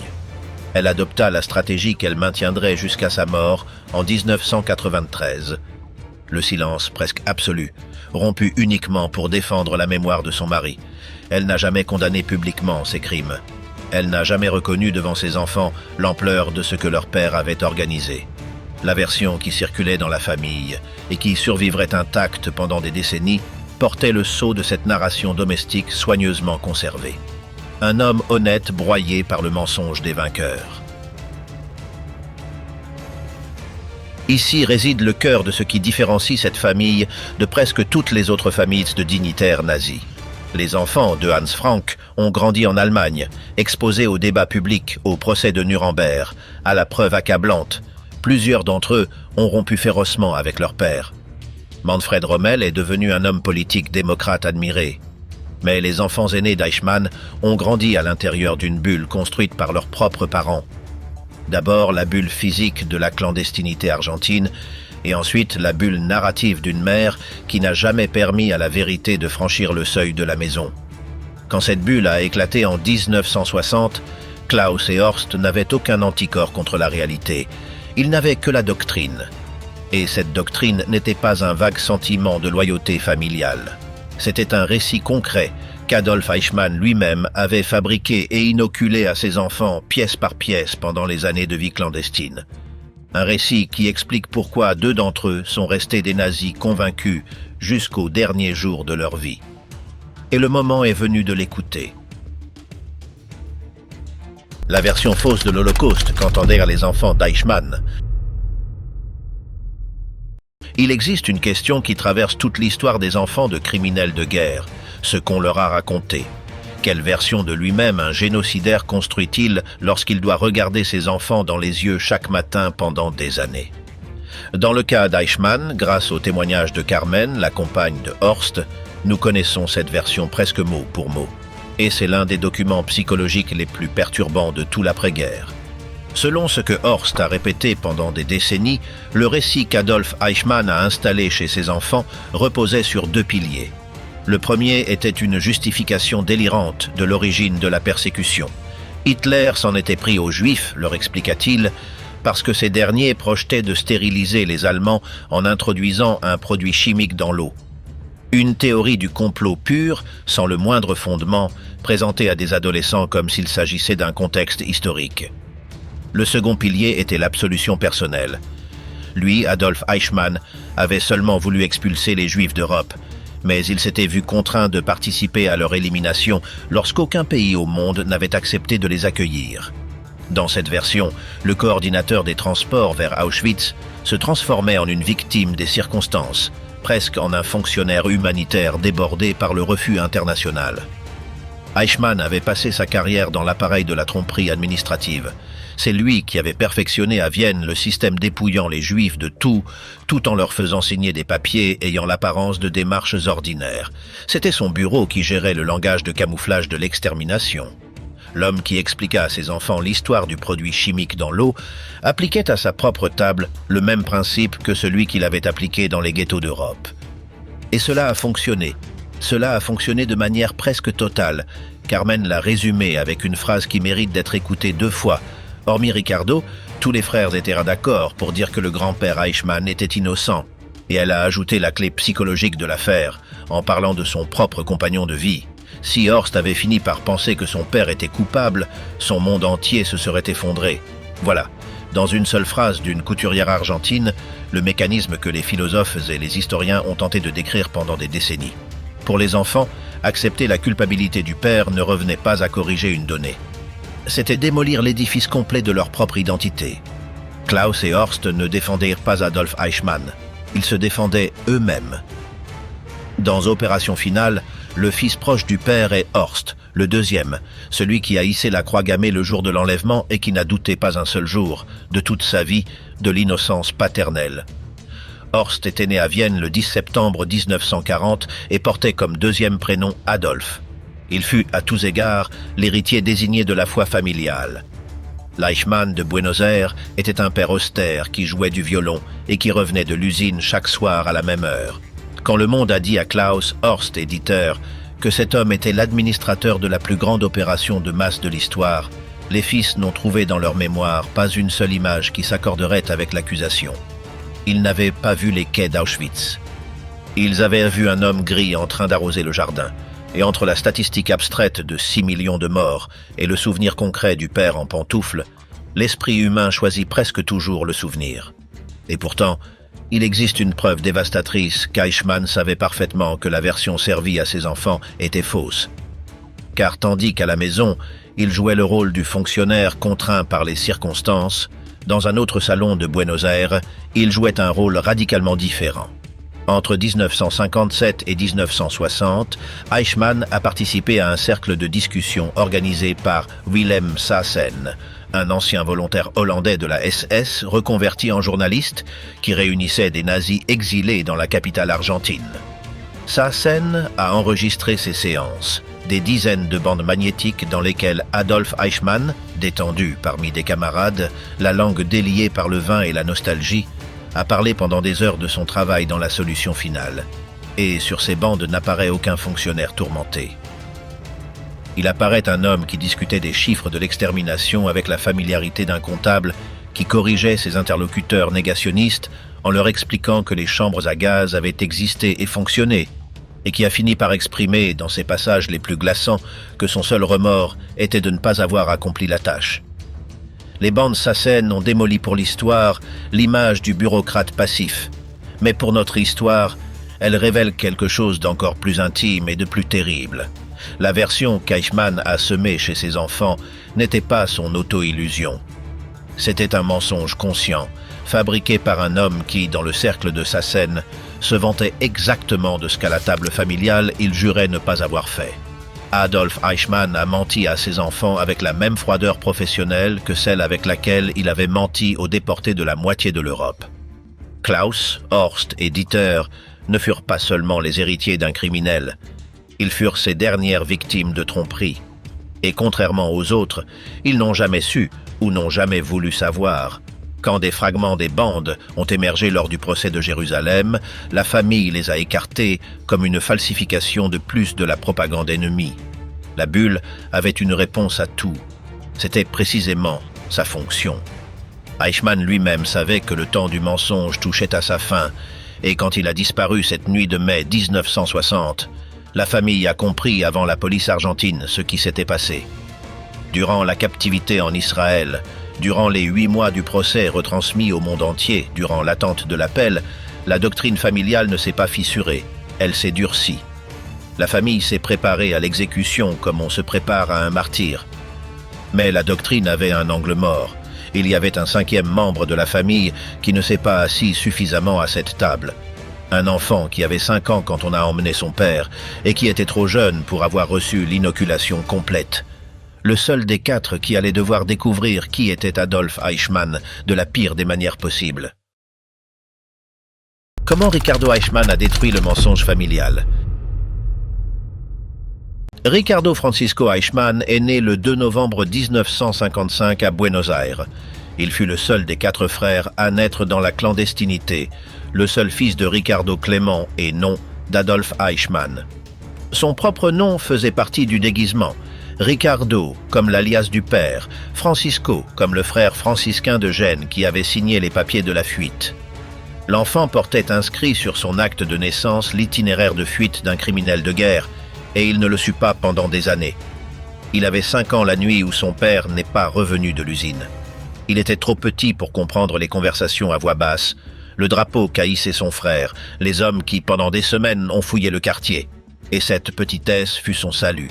Elle adopta la stratégie qu'elle maintiendrait jusqu'à sa mort en 1993. Le silence presque absolu, rompu uniquement pour défendre la mémoire de son mari. Elle n'a jamais condamné publiquement ses crimes. Elle n'a jamais reconnu devant ses enfants l'ampleur de ce que leur père avait organisé. La version qui circulait dans la famille et qui survivrait intacte pendant des décennies portait le sceau de cette narration domestique soigneusement conservée. Un homme honnête broyé par le mensonge des vainqueurs. Ici réside le cœur de ce qui différencie cette famille de presque toutes les autres familles de dignitaires nazis. Les enfants de Hans Frank ont grandi en Allemagne, exposés au débat public, au procès de Nuremberg, à la preuve accablante. Plusieurs d'entre eux ont rompu férocement avec leur père. Manfred Rommel est devenu un homme politique démocrate admiré. Mais les enfants aînés d'Eichmann ont grandi à l'intérieur d'une bulle construite par leurs propres parents. D'abord la bulle physique de la clandestinité argentine, et ensuite la bulle narrative d'une mère qui n'a jamais permis à la vérité de franchir le seuil de la maison. Quand cette bulle a éclaté en 1960, Klaus et Horst n'avaient aucun anticorps contre la réalité. Ils n'avaient que la doctrine. Et cette doctrine n'était pas un vague sentiment de loyauté familiale. C'était un récit concret qu'Adolf Eichmann lui-même avait fabriqué et inoculé à ses enfants pièce par pièce pendant les années de vie clandestine. Un récit qui explique pourquoi 2 d'entre eux sont restés des nazis convaincus jusqu'au dernier jour de leur vie. Et le moment est venu de l'écouter. La version fausse de l'Holocauste qu'entendirent les enfants d'Eichmann. Il existe une question qui traverse toute l'histoire des enfants de criminels de guerre, ce qu'on leur a raconté. Quelle version de lui-même un génocidaire construit-il lorsqu'il doit regarder ses enfants dans les yeux chaque matin pendant des années? Dans le cas d'Eichmann, grâce au témoignage de Carmen, la compagne de Horst, nous connaissons cette version presque mot pour mot. Et c'est l'un des documents psychologiques les plus perturbants de tout l'après-guerre. Selon ce que Horst a répété pendant des décennies, le récit qu'Adolf Eichmann a installé chez ses enfants reposait sur 2 piliers. Le premier était une justification délirante de l'origine de la persécution. Hitler s'en était pris aux Juifs, leur expliqua-t-il, parce que ces derniers projetaient de stériliser les Allemands en introduisant un produit chimique dans l'eau. Une théorie du complot pur, sans le moindre fondement, présentée à des adolescents comme s'il s'agissait d'un contexte historique. Le second pilier était l'absolution personnelle. Lui, Adolf Eichmann, avait seulement voulu expulser les Juifs d'Europe, mais il s'était vu contraint de participer à leur élimination lorsqu'aucun pays au monde n'avait accepté de les accueillir. Dans cette version, le coordinateur des transports vers Auschwitz se transformait en une victime des circonstances, presque en un fonctionnaire humanitaire débordé par le refus international. Eichmann avait passé sa carrière dans l'appareil de la tromperie administrative. C'est lui qui avait perfectionné à Vienne le système dépouillant les Juifs de tout en leur faisant signer des papiers ayant l'apparence de démarches ordinaires. C'était son bureau qui gérait le langage de camouflage de l'extermination. L'homme qui expliqua à ses enfants l'histoire du produit chimique dans l'eau appliquait à sa propre table le même principe que celui qu'il avait appliqué dans les ghettos d'Europe. Et cela a fonctionné. Cela a fonctionné de manière presque totale. Carmen l'a résumé avec une phrase qui mérite d'être écoutée 2 fois. Hormis Ricardo, tous les frères étaient d'accord pour dire que le grand-père Eichmann était innocent. Et elle a ajouté la clé psychologique de l'affaire, en parlant de son propre compagnon de vie. Si Horst avait fini par penser que son père était coupable, son monde entier se serait effondré. Voilà, dans une seule phrase d'une couturière argentine, le mécanisme que les philosophes et les historiens ont tenté de décrire pendant des décennies. Pour les enfants, accepter la culpabilité du père ne revenait pas à corriger une donnée. C'était démolir l'édifice complet de leur propre identité. Klaus et Horst ne défendirent pas Adolf Eichmann, ils se défendaient eux-mêmes. Dans Opération Finale, le fils proche du père est Horst, le deuxième, celui qui a hissé la croix gammée le jour de l'enlèvement et qui n'a douté pas un seul jour, de toute sa vie, de l'innocence paternelle. Horst était né à Vienne le 10 septembre 1940 et portait comme deuxième prénom Adolf. Il fut, à tous égards, l'héritier désigné de la foi familiale. L'Eichmann de Buenos Aires était un père austère qui jouait du violon et qui revenait de l'usine chaque soir à la même heure. Quand le monde a dit à Klaus, Horst et Dieter que cet homme était l'administrateur de la plus grande opération de masse de l'histoire, les fils n'ont trouvé dans leur mémoire pas une seule image qui s'accorderait avec l'accusation. Ils n'avaient pas vu les quais d'Auschwitz. Ils avaient vu un homme gris en train d'arroser le jardin, et entre la statistique abstraite de 6 millions de morts et le souvenir concret du père en pantoufles, l'esprit humain choisit presque toujours le souvenir. Et pourtant, il existe une preuve dévastatrice qu'Eichmann savait parfaitement que la version servie à ses enfants était fausse. Car tandis qu'à la maison, il jouait le rôle du fonctionnaire contraint par les circonstances, dans un autre salon de Buenos Aires, il jouait un rôle radicalement différent. Entre 1957 et 1960, Eichmann a participé à un cercle de discussion organisé par Willem Saassen, un ancien volontaire hollandais de la SS reconverti en journaliste qui réunissait des nazis exilés dans la capitale argentine. Saassen a enregistré ces séances, des dizaines de bandes magnétiques dans lesquelles Adolf Eichmann, détendu parmi des camarades, la langue déliée par le vin et la nostalgie, a parlé pendant des heures de son travail dans la solution finale. Et sur ces bandes n'apparaît aucun fonctionnaire tourmenté. Il apparaît un homme qui discutait des chiffres de l'extermination avec la familiarité d'un comptable qui corrigeait ses interlocuteurs négationnistes en leur expliquant que les chambres à gaz avaient existé et fonctionné, et qui a fini par exprimer, dans ses passages les plus glaçants, que son seul remords était de ne pas avoir accompli la tâche. Les bandes Saassen ont démoli pour l'histoire l'image du bureaucrate passif, mais pour notre histoire, elles révèlent quelque chose d'encore plus intime et de plus terrible. La version qu'Eichmann a semée chez ses enfants n'était pas son auto-illusion. C'était un mensonge conscient, fabriqué par un homme qui, dans le cercle de Saassen, se vantait exactement de ce qu'à la table familiale il jurait ne pas avoir fait. Adolf Eichmann a menti à ses enfants avec la même froideur professionnelle que celle avec laquelle il avait menti aux déportés de la moitié de l'Europe. Klaus, Horst et Dieter ne furent pas seulement les héritiers d'un criminel, ils furent ses dernières victimes de tromperie. Et contrairement aux autres, ils n'ont jamais su ou n'ont jamais voulu savoir. Quand des fragments des bandes ont émergé lors du procès de Jérusalem, la famille les a écartés comme une falsification de plus de la propagande ennemie. La bulle avait une réponse à tout. C'était précisément sa fonction. Eichmann lui-même savait que le temps du mensonge touchait à sa fin, et quand il a disparu cette nuit de mai 1960, la famille a compris avant la police argentine ce qui s'était passé. Durant la captivité en Israël, durant les 8 mois du procès retransmis au monde entier, durant l'attente de l'appel, la doctrine familiale ne s'est pas fissurée, elle s'est durcie. La famille s'est préparée à l'exécution comme on se prépare à un martyr. Mais la doctrine avait un angle mort. Il y avait un 5e membre de la famille qui ne s'est pas assis suffisamment à cette table. Un enfant qui avait 5 ans quand on a emmené son père et qui était trop jeune pour avoir reçu l'inoculation complète. Le seul des 4 qui allait devoir découvrir qui était Adolf Eichmann de la pire des manières possibles. Comment Ricardo Eichmann a détruit le mensonge familial? Ricardo Francisco Eichmann est né le 2 novembre 1955 à Buenos Aires. Il fut le seul des 4 frères à naître dans la clandestinité, le seul fils de Ricardo Clément et non d'Adolf Eichmann. Son propre nom faisait partie du déguisement. Ricardo, comme l'alias du père, Francisco, comme le frère franciscain de Gênes qui avait signé les papiers de la fuite. L'enfant portait inscrit sur son acte de naissance l'itinéraire de fuite d'un criminel de guerre, et il ne le sut pas pendant des années. Il avait 5 ans la nuit où son père n'est pas revenu de l'usine. Il était trop petit pour comprendre les conversations à voix basse, le drapeau qu'a hissé son frère, les hommes qui, pendant des semaines, ont fouillé le quartier. Et cette petitesse fut son salut.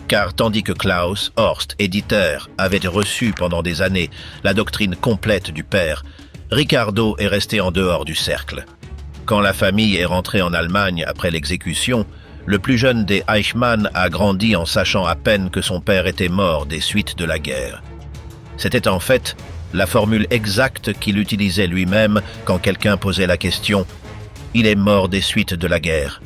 Car tandis que Klaus, Horst et Dieter avaient reçu pendant des années la doctrine complète du père, Ricardo est resté en dehors du cercle. Quand la famille est rentrée en Allemagne après l'exécution, le plus jeune des Eichmann a grandi en sachant à peine que son père était mort des suites de la guerre. C'était en fait la formule exacte qu'il utilisait lui-même quand quelqu'un posait la question « Il est mort des suites de la guerre ».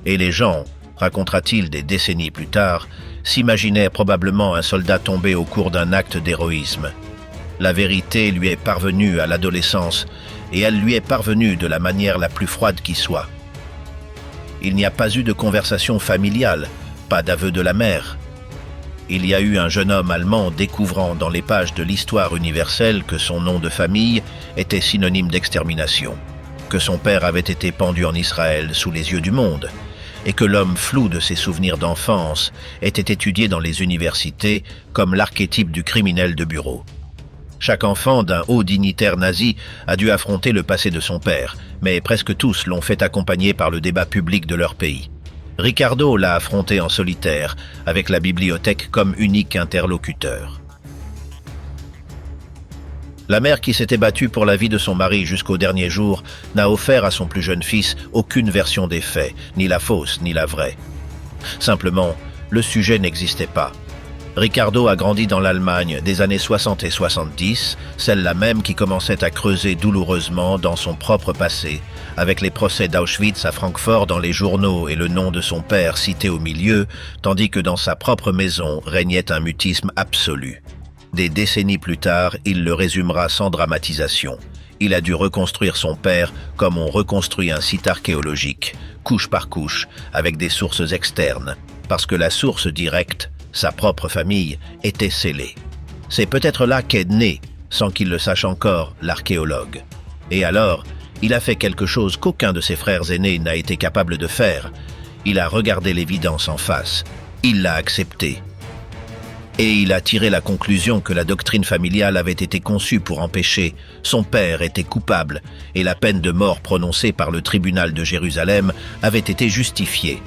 Et les gens, racontera-t-il des décennies plus tard, s'imaginaient probablement un soldat tombé au cours d'un acte d'héroïsme. La vérité lui est parvenue à l'adolescence, et elle lui est parvenue de la manière la plus froide qui soit. Il n'y a pas eu de conversation familiale, pas d'aveu de la mère. Il y a eu un jeune homme allemand découvrant dans les pages de l'histoire universelle que son nom de famille était synonyme d'extermination, que son père avait été pendu en Israël sous les yeux du monde, et que l'homme flou de ses souvenirs d'enfance était étudié dans les universités comme l'archétype du criminel de bureau. Chaque enfant d'un haut dignitaire nazi a dû affronter le passé de son père, mais presque tous l'ont fait accompagner par le débat public de leur pays. Ricardo l'a affronté en solitaire, avec la bibliothèque comme unique interlocuteur. La mère qui s'était battue pour la vie de son mari jusqu'au dernier jour n'a offert à son plus jeune fils aucune version des faits, ni la fausse ni la vraie. Simplement, le sujet n'existait pas. Ricardo a grandi dans l'Allemagne des années 60 et 70, celle-là même qui commençait à creuser douloureusement dans son propre passé, avec les procès d'Auschwitz à Francfort dans les journaux et le nom de son père cité au milieu, tandis que dans sa propre maison régnait un mutisme absolu. Des décennies plus tard, il le résumera sans dramatisation. Il a dû reconstruire son père comme on reconstruit un site archéologique, couche par couche, avec des sources externes, parce que la source directe, sa propre famille, était scellée. C'est peut-être là qu'est né, sans qu'il le sache encore, l'archéologue. Et alors, il a fait quelque chose qu'aucun de ses frères aînés n'a été capable de faire. Il a regardé l'évidence en face. Il l'a acceptée. Et il a tiré la conclusion que la doctrine familiale avait été conçue pour empêcher. Son père était coupable et la peine de mort prononcée par le tribunal de Jérusalem avait été justifiée.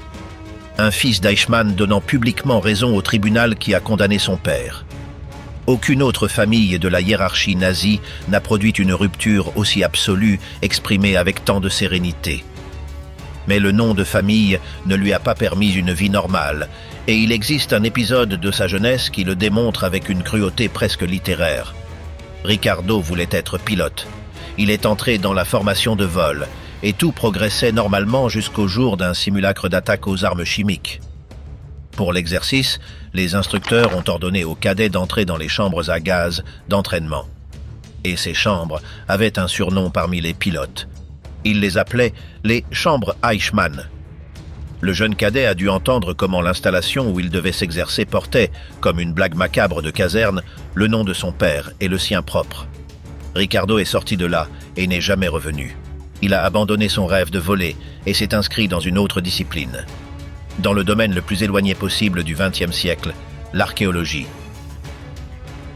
Un fils d'Eichmann donnant publiquement raison au tribunal qui a condamné son père. Aucune autre famille de la hiérarchie nazie n'a produit une rupture aussi absolue exprimée avec tant de sérénité. Mais le nom de famille ne lui a pas permis une vie normale, et il existe un épisode de sa jeunesse qui le démontre avec une cruauté presque littéraire. Ricardo voulait être pilote. Il est entré dans la formation de vol, et tout progressait normalement jusqu'au jour d'un simulacre d'attaque aux armes chimiques. Pour l'exercice, les instructeurs ont ordonné aux cadets d'entrer dans les chambres à gaz d'entraînement. Et ces chambres avaient un surnom parmi les pilotes. Ils les appelaient les chambres Eichmann. Le jeune cadet a dû entendre comment l'installation où il devait s'exercer portait, comme une blague macabre de caserne, le nom de son père et le sien propre. Ricardo est sorti de là et n'est jamais revenu. Il a abandonné son rêve de voler et s'est inscrit dans une autre discipline. Dans le domaine le plus éloigné possible du XXe siècle, l'archéologie.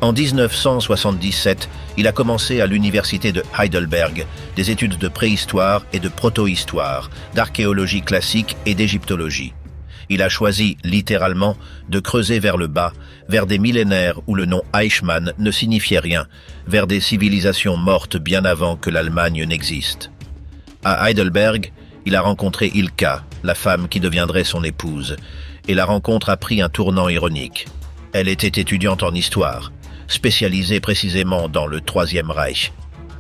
En 1977, il a commencé à l'université de Heidelberg des études de préhistoire et de protohistoire, d'archéologie classique et d'égyptologie. Il a choisi, littéralement, de creuser vers le bas, vers des millénaires où le nom Eichmann ne signifiait rien, vers des civilisations mortes bien avant que l'Allemagne n'existe. À Heidelberg, il a rencontré Ilka, la femme qui deviendrait son épouse, et la rencontre a pris un tournant ironique. Elle était étudiante en histoire, spécialisée précisément dans le Troisième Reich.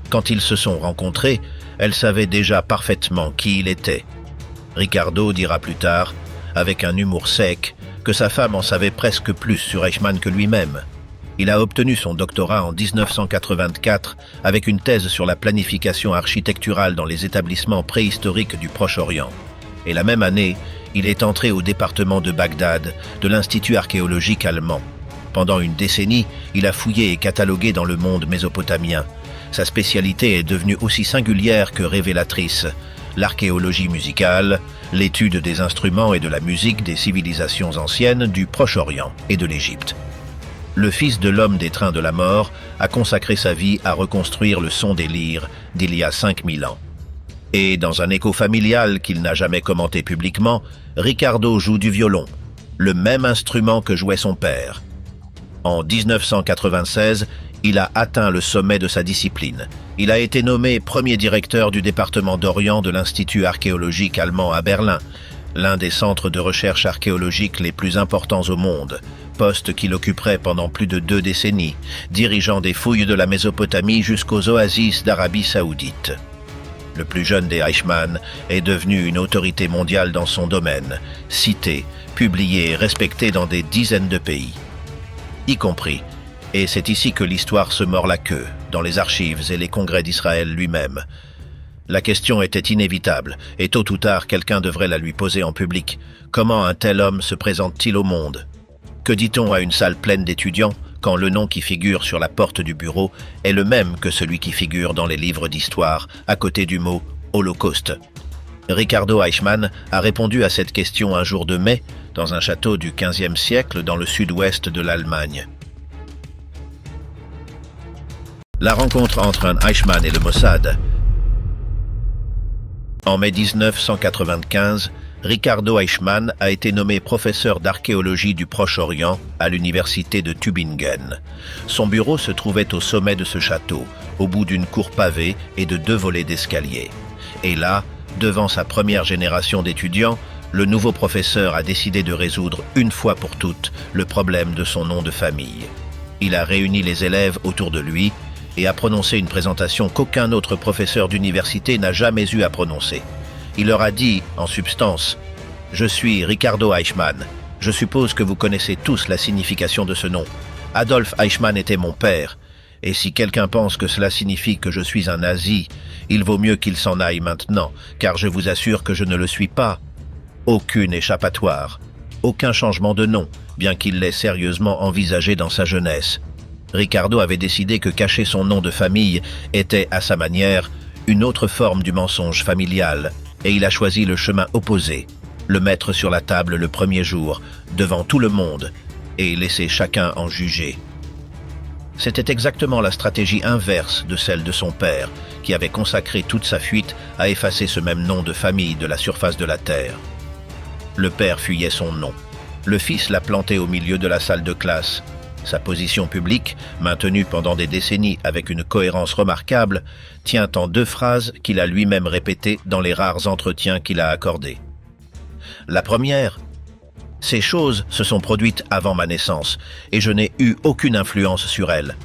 Quand ils se sont rencontrés, elle savait déjà parfaitement qui il était. Ricardo dira plus tard, avec un humour sec, que sa femme en savait presque plus sur Eichmann que lui-même. Il a obtenu son doctorat en 1984 avec une thèse sur la planification architecturale dans les établissements préhistoriques du Proche-Orient. Et la même année, il est entré au département de Bagdad de l'Institut archéologique allemand. Pendant une décennie, il a fouillé et catalogué dans le monde mésopotamien. Sa spécialité est devenue aussi singulière que révélatrice. L'archéologie musicale, l'étude des instruments et de la musique des civilisations anciennes du Proche-Orient et de l'Égypte. Le fils de l'homme des trains de la mort a consacré sa vie à reconstruire le son des lyres d'il y a 5000 ans. Et dans un écho familial qu'il n'a jamais commenté publiquement, Ricardo joue du violon, le même instrument que jouait son père. En 1996, il a atteint le sommet de sa discipline. Il a été nommé premier directeur du département d'Orient de l'Institut archéologique allemand à Berlin, l'un des centres de recherche archéologique les plus importants au monde, poste qu'il occuperait pendant plus de 2 décennies, dirigeant des fouilles de la Mésopotamie jusqu'aux oasis d'Arabie Saoudite. Le plus jeune des Eichmann est devenu une autorité mondiale dans son domaine, cité, publié et respecté dans des dizaines de pays, y compris. Et c'est ici que l'histoire se mord la queue, dans les archives et les congrès d'Israël lui-même. La question était inévitable, et tôt ou tard quelqu'un devrait la lui poser en public. Comment un tel homme se présente-t-il au monde ? Que dit-on à une salle pleine d'étudiants quand le nom qui figure sur la porte du bureau est le même que celui qui figure dans les livres d'histoire, à côté du mot « Holocauste ». Ricardo Eichmann a répondu à cette question un jour de mai, dans un château du XVe siècle dans le sud-ouest de l'Allemagne. La rencontre entre un Eichmann et le Mossad. En mai 1995, Ricardo Eichmann a été nommé professeur d'archéologie du Proche-Orient à l'université de Tübingen. Son bureau se trouvait au sommet de ce château, au bout d'une cour pavée et de 2 volets d'escalier. Et là, devant sa première génération d'étudiants, le nouveau professeur a décidé de résoudre une fois pour toutes le problème de son nom de famille. Il a réuni les élèves autour de lui et a prononcé une présentation qu'aucun autre professeur d'université n'a jamais eu à prononcer. Il leur a dit, en substance, « Je suis Ricardo Eichmann. Je suppose que vous connaissez tous la signification de ce nom. Adolf Eichmann était mon père. Et si quelqu'un pense que cela signifie que je suis un nazi, il vaut mieux qu'il s'en aille maintenant, car je vous assure que je ne le suis pas. Aucune échappatoire, aucun changement de nom, bien qu'il l'ait sérieusement envisagé dans sa jeunesse. Ricardo avait décidé que cacher son nom de famille était, à sa manière, une autre forme du mensonge familial, et il a choisi le chemin opposé, le mettre sur la table le premier jour, devant tout le monde, et laisser chacun en juger. C'était exactement la stratégie inverse de celle de son père, qui avait consacré toute sa fuite à effacer ce même nom de famille de la surface de la terre. Le père fuyait son nom. Le fils l'a planté au milieu de la salle de classe. Sa position publique, maintenue pendant des décennies avec une cohérence remarquable, tient en 2 phrases qu'il a lui-même répétées dans les rares entretiens qu'il a accordés. La première, « Ces choses se sont produites avant ma naissance, et je n'ai eu aucune influence sur elles. »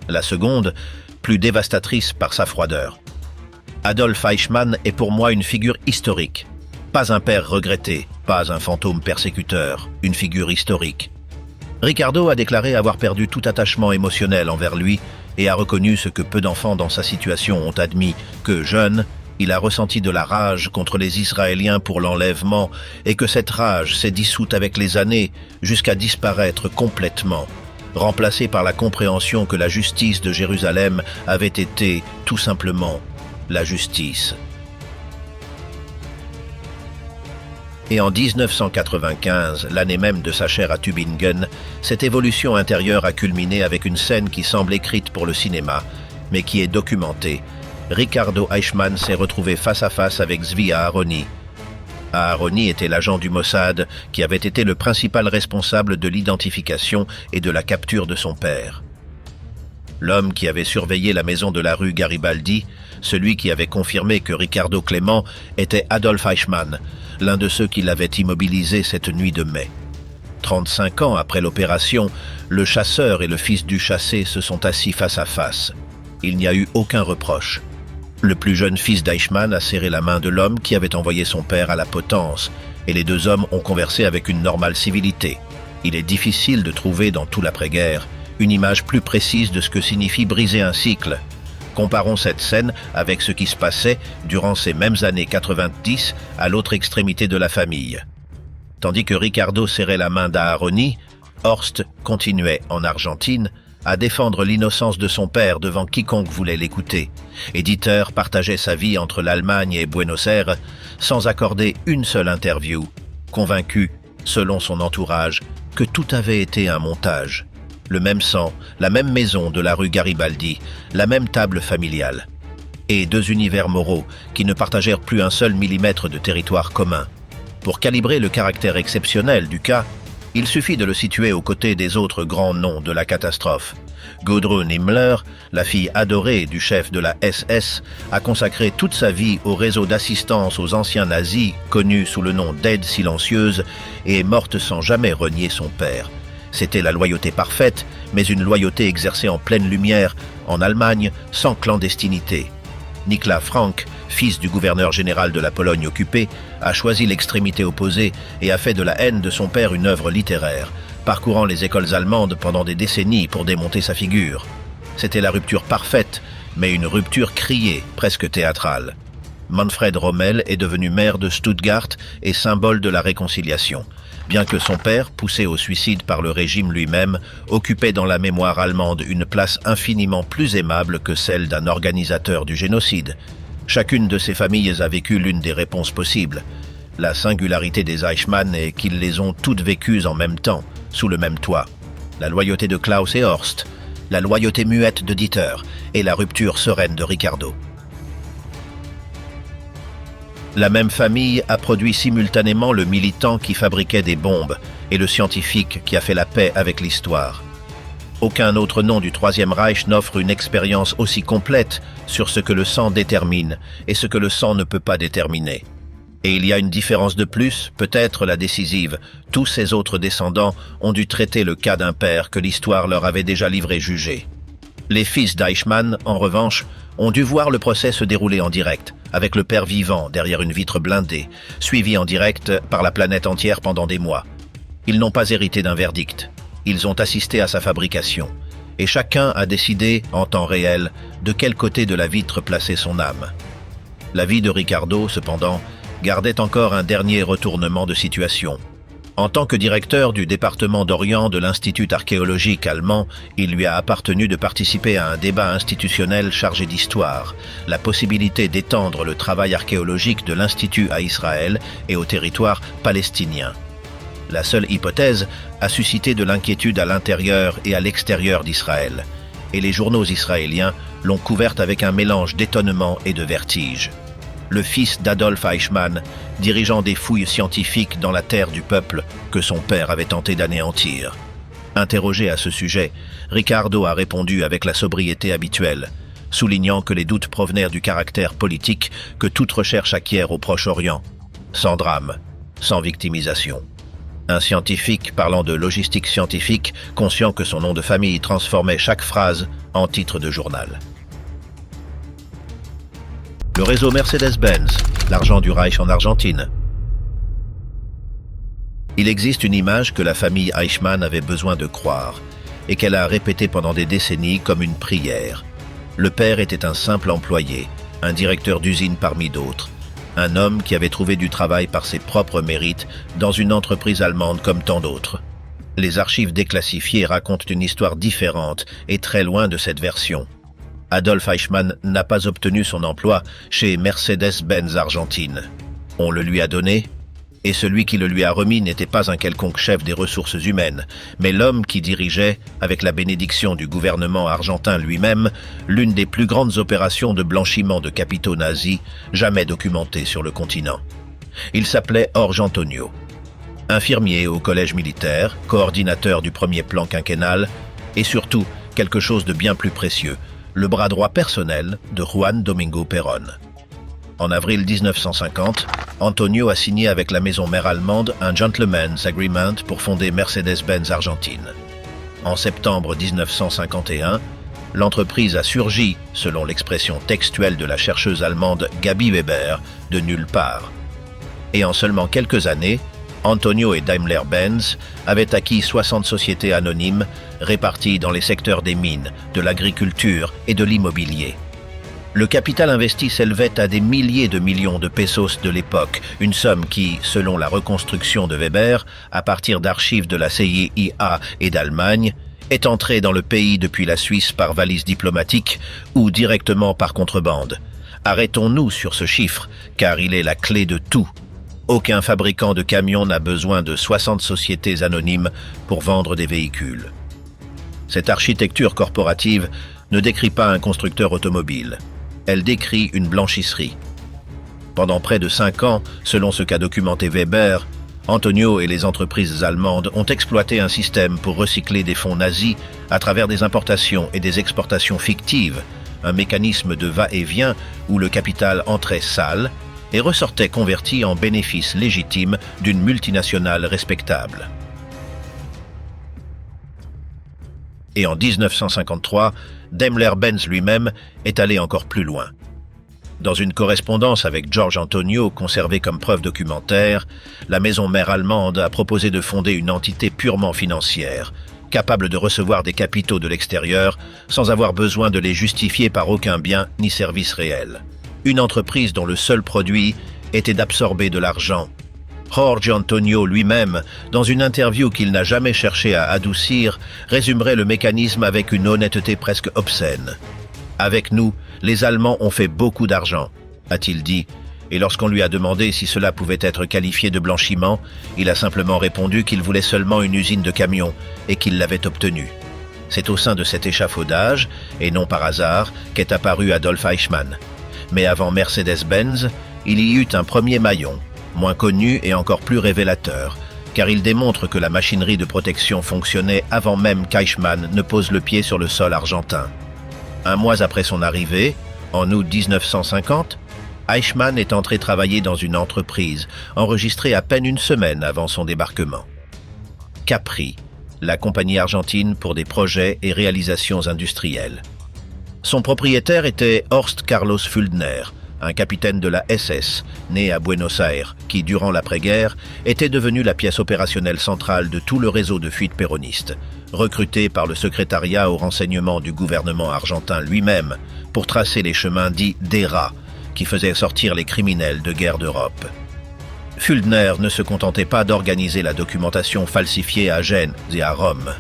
La seconde, plus dévastatrice par sa froideur. « Adolf Eichmann est pour moi une figure historique. Pas un père regretté, pas un fantôme persécuteur, une figure historique. » Ricardo a déclaré avoir perdu tout attachement émotionnel envers lui et a reconnu ce que peu d'enfants dans sa situation ont admis, que jeune, il a ressenti de la rage contre les Israéliens pour l'enlèvement et que cette rage s'est dissoute avec les années jusqu'à disparaître complètement, remplacée par la compréhension que la justice de Jérusalem avait été, tout simplement, la justice. Et en 1995, l'année même de sa chaire à Tübingen, cette évolution intérieure a culminé avec une scène qui semble écrite pour le cinéma, mais qui est documentée. Ricardo Eichmann s'est retrouvé face à face avec Zvi Aharoni. Aharoni était l'agent du Mossad qui avait été le principal responsable de l'identification et de la capture de son père. L'homme qui avait surveillé la maison de la rue Garibaldi, celui qui avait confirmé que Ricardo Clément était Adolf Eichmann, l'un de ceux qui l'avaient immobilisé cette nuit de mai. 35 ans après l'opération, le chasseur et le fils du chassé se sont assis face à face. Il n'y a eu aucun reproche. Le plus jeune fils d'Eichmann a serré la main de l'homme qui avait envoyé son père à la potence, et les 2 hommes ont conversé avec une normale civilité. Il est difficile de trouver dans tout l'après-guerre une image plus précise de ce que signifie briser un cycle. Comparons cette scène avec ce qui se passait durant ces mêmes années 90 à l'autre extrémité de la famille. Tandis que Ricardo serrait la main d'Aharoni, Horst continuait, en Argentine, à défendre l'innocence de son père devant quiconque voulait l'écouter. Et Dieter partageait sa vie entre l'Allemagne et Buenos Aires sans accorder une seule interview, convaincu, selon son entourage, que tout avait été un montage. Le même sang, la même maison de la rue Garibaldi, la même table familiale. Et 2 univers moraux qui ne partagèrent plus un seul millimètre de territoire commun. Pour calibrer le caractère exceptionnel du cas, il suffit de le situer aux côtés des autres grands noms de la catastrophe. Gudrun Himmler, la fille adorée du chef de la SS, a consacré toute sa vie au réseau d'assistance aux anciens nazis, connu sous le nom d'aide silencieuse, et est morte sans jamais renier son père. C'était la loyauté parfaite, mais une loyauté exercée en pleine lumière, en Allemagne, sans clandestinité. Niklas Frank, fils du gouverneur général de la Pologne occupée, a choisi l'extrémité opposée et a fait de la haine de son père une œuvre littéraire, parcourant les écoles allemandes pendant des décennies pour démonter sa figure. C'était la rupture parfaite, mais une rupture criée, presque théâtrale. Manfred Rommel est devenu maire de Stuttgart et symbole de la réconciliation, bien que son père, poussé au suicide par le régime lui-même, occupait dans la mémoire allemande une place infiniment plus aimable que celle d'un organisateur du génocide. Chacune de ces familles a vécu l'une des réponses possibles. La singularité des Eichmann est qu'ils les ont toutes vécues en même temps, sous le même toit. La loyauté de Klaus et Horst, la loyauté muette de Dieter et la rupture sereine de Ricardo. La même famille a produit simultanément le militant qui fabriquait des bombes et le scientifique qui a fait la paix avec l'histoire. Aucun autre nom du Troisième Reich n'offre une expérience aussi complète sur ce que le sang détermine et ce que le sang ne peut pas déterminer. Et il y a une différence de plus, peut-être la décisive. Tous ses autres descendants ont dû traiter le cas d'un père que l'histoire leur avait déjà livré jugé. Les fils d'Eichmann, en revanche, ont dû voir le procès se dérouler en direct, avec le père vivant derrière une vitre blindée, suivi en direct par la planète entière pendant des mois. Ils n'ont pas hérité d'un verdict. Ils ont assisté à sa fabrication. Et chacun a décidé, en temps réel, de quel côté de la vitre placer son âme. La vie de Ricardo, cependant, gardait encore un dernier retournement de situation. En tant que directeur du département d'Orient de l'Institut archéologique allemand, il lui a appartenu de participer à un débat institutionnel chargé d'histoire, la possibilité d'étendre le travail archéologique de l'Institut à Israël et au territoire palestinien. La seule hypothèse a suscité de l'inquiétude à l'intérieur et à l'extérieur d'Israël, et les journaux israéliens l'ont couverte avec un mélange d'étonnement et de vertige. Le fils d'Adolf Eichmann, dirigeant des fouilles scientifiques dans la terre du peuple que son père avait tenté d'anéantir. Interrogé à ce sujet, Ricardo a répondu avec la sobriété habituelle, soulignant que les doutes provenaient du caractère politique que toute recherche acquiert au Proche-Orient, sans drame, sans victimisation. Un scientifique parlant de logistique scientifique, conscient que son nom de famille transformait chaque phrase en titre de journal. Le réseau Mercedes-Benz, l'argent du Reich en Argentine. Il existe une image que la famille Eichmann avait besoin de croire et qu'elle a répétée pendant des décennies comme une prière. Le père était un simple employé, un directeur d'usine parmi d'autres, un homme qui avait trouvé du travail par ses propres mérites dans une entreprise allemande comme tant d'autres. Les archives déclassifiées racontent une histoire différente et très loin de cette version. Adolf Eichmann n'a pas obtenu son emploi chez Mercedes-Benz Argentine. On le lui a donné, et celui qui le lui a remis n'était pas un quelconque chef des ressources humaines, mais l'homme qui dirigeait, avec la bénédiction du gouvernement argentin lui-même, l'une des plus grandes opérations de blanchiment de capitaux nazis jamais documentées sur le continent. Il s'appelait Jorge Antonio. Infirmier au collège militaire, coordinateur du premier plan quinquennal, et surtout, quelque chose de bien plus précieux, le bras droit personnel de Juan Domingo Perón. En avril 1950, Antonio a signé avec la maison mère allemande un gentleman's agreement pour fonder Mercedes-Benz Argentine. En septembre 1951, l'entreprise a surgi, selon l'expression textuelle de la chercheuse allemande Gabi Weber, de nulle part. Et en seulement quelques années, Antonio et Daimler-Benz avaient acquis 60 sociétés anonymes réparties dans les secteurs des mines, de l'agriculture et de l'immobilier. Le capital investi s'élevait à des milliers de millions de pesos de l'époque, une somme qui, selon la reconstruction de Weber, à partir d'archives de la CIA et d'Allemagne, est entrée dans le pays depuis la Suisse par valise diplomatique ou directement par contrebande. Arrêtons-nous sur ce chiffre, car il est la clé de tout. Aucun fabricant de camions n'a besoin de 60 sociétés anonymes pour vendre des véhicules. Cette architecture corporative ne décrit pas un constructeur automobile. Elle décrit une blanchisserie. Pendant près de 5 ans, selon ce qu'a documenté Weber, Antonio et les entreprises allemandes ont exploité un système pour recycler des fonds nazis à travers des importations et des exportations fictives, un mécanisme de va-et-vient où le capital entrait sale et ressortait converti en bénéfice légitime d'une multinationale respectable. Et en 1953, Daimler-Benz lui-même est allé encore plus loin. Dans une correspondance avec Jorge Antonio conservée comme preuve documentaire, la maison mère allemande a proposé de fonder une entité purement financière, capable de recevoir des capitaux de l'extérieur sans avoir besoin de les justifier par aucun bien ni service réel. Une entreprise dont le seul produit était d'absorber de l'argent. Jorge Antonio lui-même, dans une interview qu'il n'a jamais cherché à adoucir, résumerait le mécanisme avec une honnêteté presque obscène. « Avec nous, les Allemands ont fait beaucoup d'argent », a-t-il dit, et lorsqu'on lui a demandé si cela pouvait être qualifié de blanchiment, il a simplement répondu qu'il voulait seulement une usine de camions et qu'il l'avait obtenue. C'est au sein de cet échafaudage, et non par hasard, qu'est apparu Adolf Eichmann. Mais avant Mercedes-Benz, il y eut un premier maillon, moins connu et encore plus révélateur, car il démontre que la machinerie de protection fonctionnait avant même qu'Eichmann ne pose le pied sur le sol argentin. Un mois après son arrivée, en août 1950, Eichmann est entré travailler dans une entreprise, enregistrée à peine une semaine avant son débarquement. Capri, la compagnie argentine pour des projets et réalisations industrielles. Son propriétaire était Horst Carlos Füldner, un capitaine de la SS, né à Buenos Aires, qui, durant l'après-guerre, était devenu la pièce opérationnelle centrale de tout le réseau de fuite péroniste, recruté par le secrétariat au renseignement du gouvernement argentin lui-même pour tracer les chemins dits d'ERA, qui faisaient sortir les criminels de guerre d'Europe. Füldner ne se contentait pas d'organiser la documentation falsifiée à Gênes et à Rome.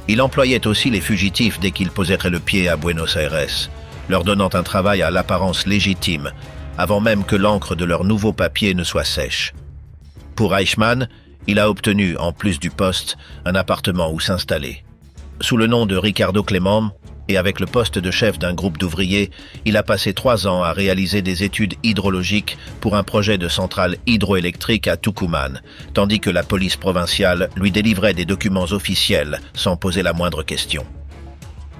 Il employait aussi les fugitifs dès qu'ils poseraient le pied à Buenos Aires, leur donnant un travail à l'apparence légitime, avant même que l'encre de leur nouveau papier ne soit sèche. Pour Eichmann, il a obtenu, en plus du poste, un appartement où s'installer. Sous le nom de Ricardo Clément, et avec le poste de chef d'un groupe d'ouvriers, il a passé 3 ans à réaliser des études hydrologiques pour un projet de centrale hydroélectrique à Tucumán, tandis que la police provinciale lui délivrait des documents officiels sans poser la moindre question.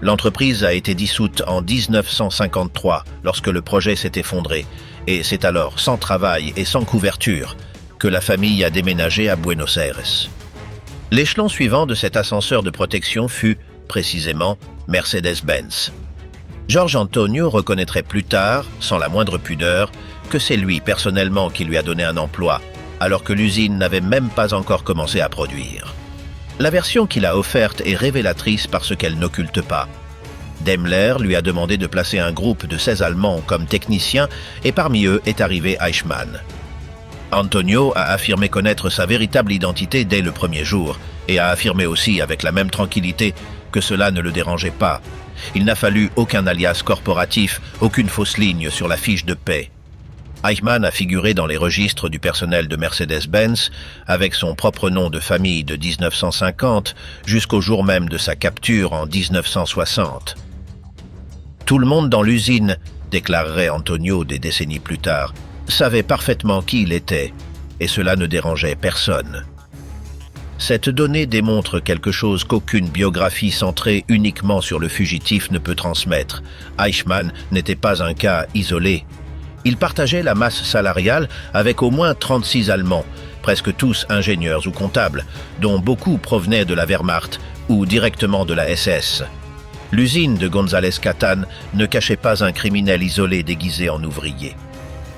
L'entreprise a été dissoute en 1953 lorsque le projet s'est effondré, et c'est alors, sans travail et sans couverture, que la famille a déménagé à Buenos Aires. L'échelon suivant de cet ascenseur de protection fut, précisément, Mercedes-Benz. Jorge Antonio reconnaîtrait plus tard, sans la moindre pudeur, que c'est lui personnellement qui lui a donné un emploi, alors que l'usine n'avait même pas encore commencé à produire. La version qu'il a offerte est révélatrice parce qu'elle n'occulte pas. Daimler lui a demandé de placer un groupe de 16 Allemands comme techniciens et parmi eux est arrivé Eichmann. Antonio a affirmé connaître sa véritable identité dès le premier jour et a affirmé aussi avec la même tranquillité que cela ne le dérangeait pas. Il n'a fallu aucun alias corporatif, aucune fausse ligne sur la fiche de paie. Eichmann a figuré dans les registres du personnel de Mercedes-Benz avec son propre nom de famille de 1950 jusqu'au jour même de sa capture en 1960. Tout le monde dans l'usine, déclarerait Antonio des décennies plus tard, savait parfaitement qui il était, et cela ne dérangeait personne. Cette donnée démontre quelque chose qu'aucune biographie centrée uniquement sur le fugitif ne peut transmettre. Eichmann n'était pas un cas isolé. Il partageait la masse salariale avec au moins 36 Allemands, presque tous ingénieurs ou comptables, dont beaucoup provenaient de la Wehrmacht ou directement de la SS. L'usine de González Catán ne cachait pas un criminel isolé déguisé en ouvrier.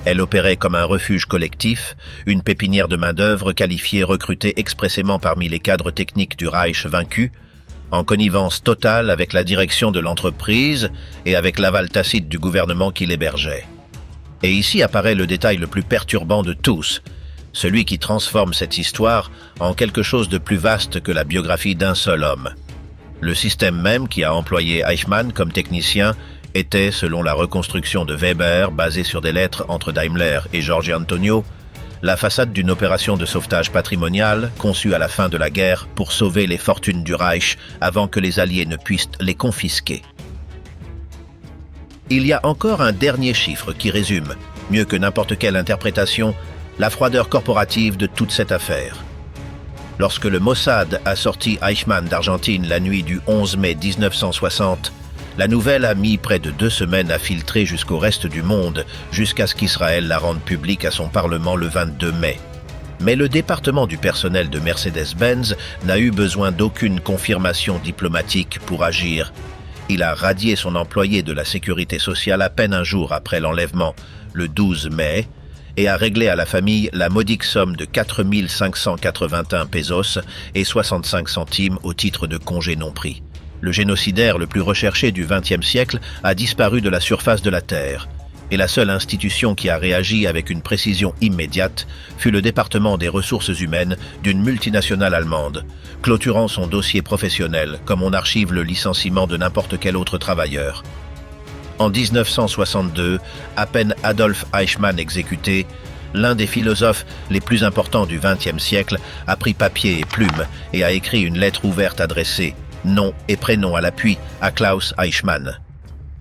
Elle opérait comme un refuge collectif, une pépinière de main-d'œuvre qualifiée recrutée expressément parmi les cadres techniques du Reich vaincu, en connivence totale avec la direction de l'entreprise et avec l'aval tacite du gouvernement qui l'hébergeait. Et ici apparaît le détail le plus perturbant de tous, celui qui transforme cette histoire en quelque chose de plus vaste que la biographie d'un seul homme. Le système même qui a employé Eichmann comme technicien était, selon la reconstruction de Weber, basée sur des lettres entre Daimler et Jorge Antonio, la façade d'une opération de sauvetage patrimonial conçue à la fin de la guerre pour sauver les fortunes du Reich avant que les Alliés ne puissent les confisquer. Il y a encore un dernier chiffre qui résume, mieux que n'importe quelle interprétation, la froideur corporative de toute cette affaire. Lorsque le Mossad a sorti Eichmann d'Argentine la nuit du 11 mai 1960, la nouvelle a mis près de 2 semaines à filtrer jusqu'au reste du monde, jusqu'à ce qu'Israël la rende publique à son Parlement le 22 mai. Mais le département du personnel de Mercedes-Benz n'a eu besoin d'aucune confirmation diplomatique pour agir. Il a radié son employé de la sécurité sociale à peine un jour après l'enlèvement, le 12 mai, et a réglé à la famille la modique somme de 4 581 pesos et 65 centimes au titre de congé non pris. Le génocidaire le plus recherché du XXe siècle a disparu de la surface de la Terre, et la seule institution qui a réagi avec une précision immédiate fut le département des ressources humaines d'une multinationale allemande, clôturant son dossier professionnel comme on archive le licenciement de n'importe quel autre travailleur. En 1962, à peine Adolf Eichmann exécuté, l'un des philosophes les plus importants du XXe siècle a pris papier et plume et a écrit une lettre ouverte adressée, nom et prénom à l'appui, à Klaus Eichmann.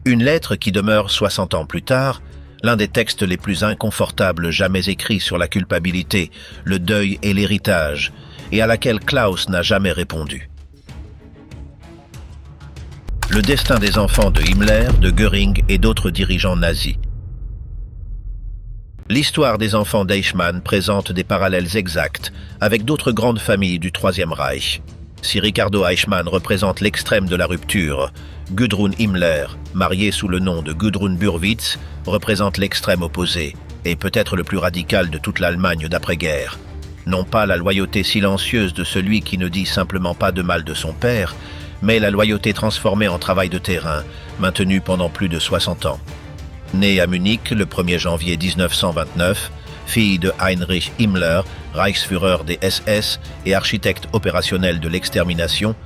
Une lettre qui demeure 60 ans plus tard, l'un des textes les plus inconfortables jamais écrits sur la culpabilité, le deuil et l'héritage, et à laquelle Klaus n'a jamais répondu. Le destin des enfants de Himmler, de Göring et d'autres dirigeants nazis. L'histoire des enfants d'Eichmann présente des parallèles exacts avec d'autres grandes familles du Troisième Reich. Si Ricardo Eichmann représente l'extrême de la rupture, Gudrun Himmler, mariée sous le nom de Gudrun Burwitz, représente l'extrême opposé, et peut-être le plus radical de toute l'Allemagne d'après-guerre. Non pas la loyauté silencieuse de celui qui ne dit simplement pas de mal de son père, mais la loyauté transformée en travail de terrain, maintenue pendant plus de 60 ans. Née à Munich le 1er janvier 1929, fille de Heinrich Himmler, Reichsführer des SS et architecte opérationnel de l'extermination,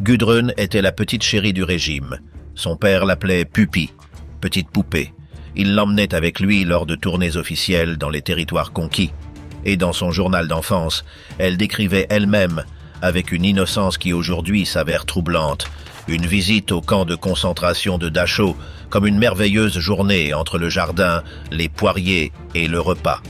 Gudrun était la petite chérie du régime. Son père l'appelait Pupi, petite poupée. Il l'emmenait avec lui lors de tournées officielles dans les territoires conquis. Et dans son journal d'enfance, elle décrivait elle-même, avec une innocence qui aujourd'hui s'avère troublante, une visite au camp de concentration de Dachau comme une merveilleuse journée entre le jardin, les poiriers et le repas.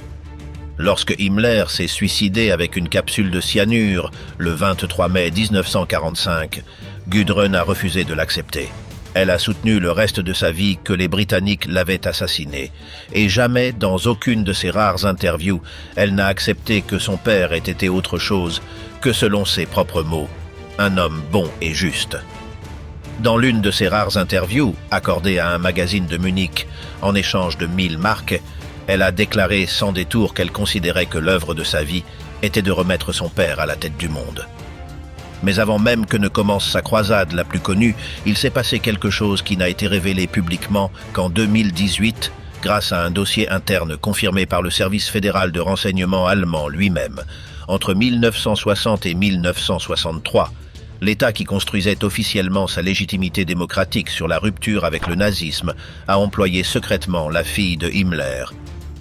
Lorsque Himmler s'est suicidé avec une capsule de cyanure le 23 mai 1945, Gudrun a refusé de l'accepter. Elle a soutenu le reste de sa vie que les Britanniques l'avaient assassiné. Et jamais, dans aucune de ses rares interviews, elle n'a accepté que son père ait été autre chose que, selon ses propres mots, un homme bon et juste. Dans l'une de ses rares interviews, accordée à un magazine de Munich en échange de 1000 marks, elle a déclaré sans détour qu'elle considérait que l'œuvre de sa vie était de remettre son père à la tête du monde. Mais avant même que ne commence sa croisade la plus connue, il s'est passé quelque chose qui n'a été révélé publiquement qu'en 2018, grâce à un dossier interne confirmé par le service fédéral de renseignement allemand lui-même. Entre 1960 et 1963, l'État qui construisait officiellement sa légitimité démocratique sur la rupture avec le nazisme a employé secrètement la fille de Himmler.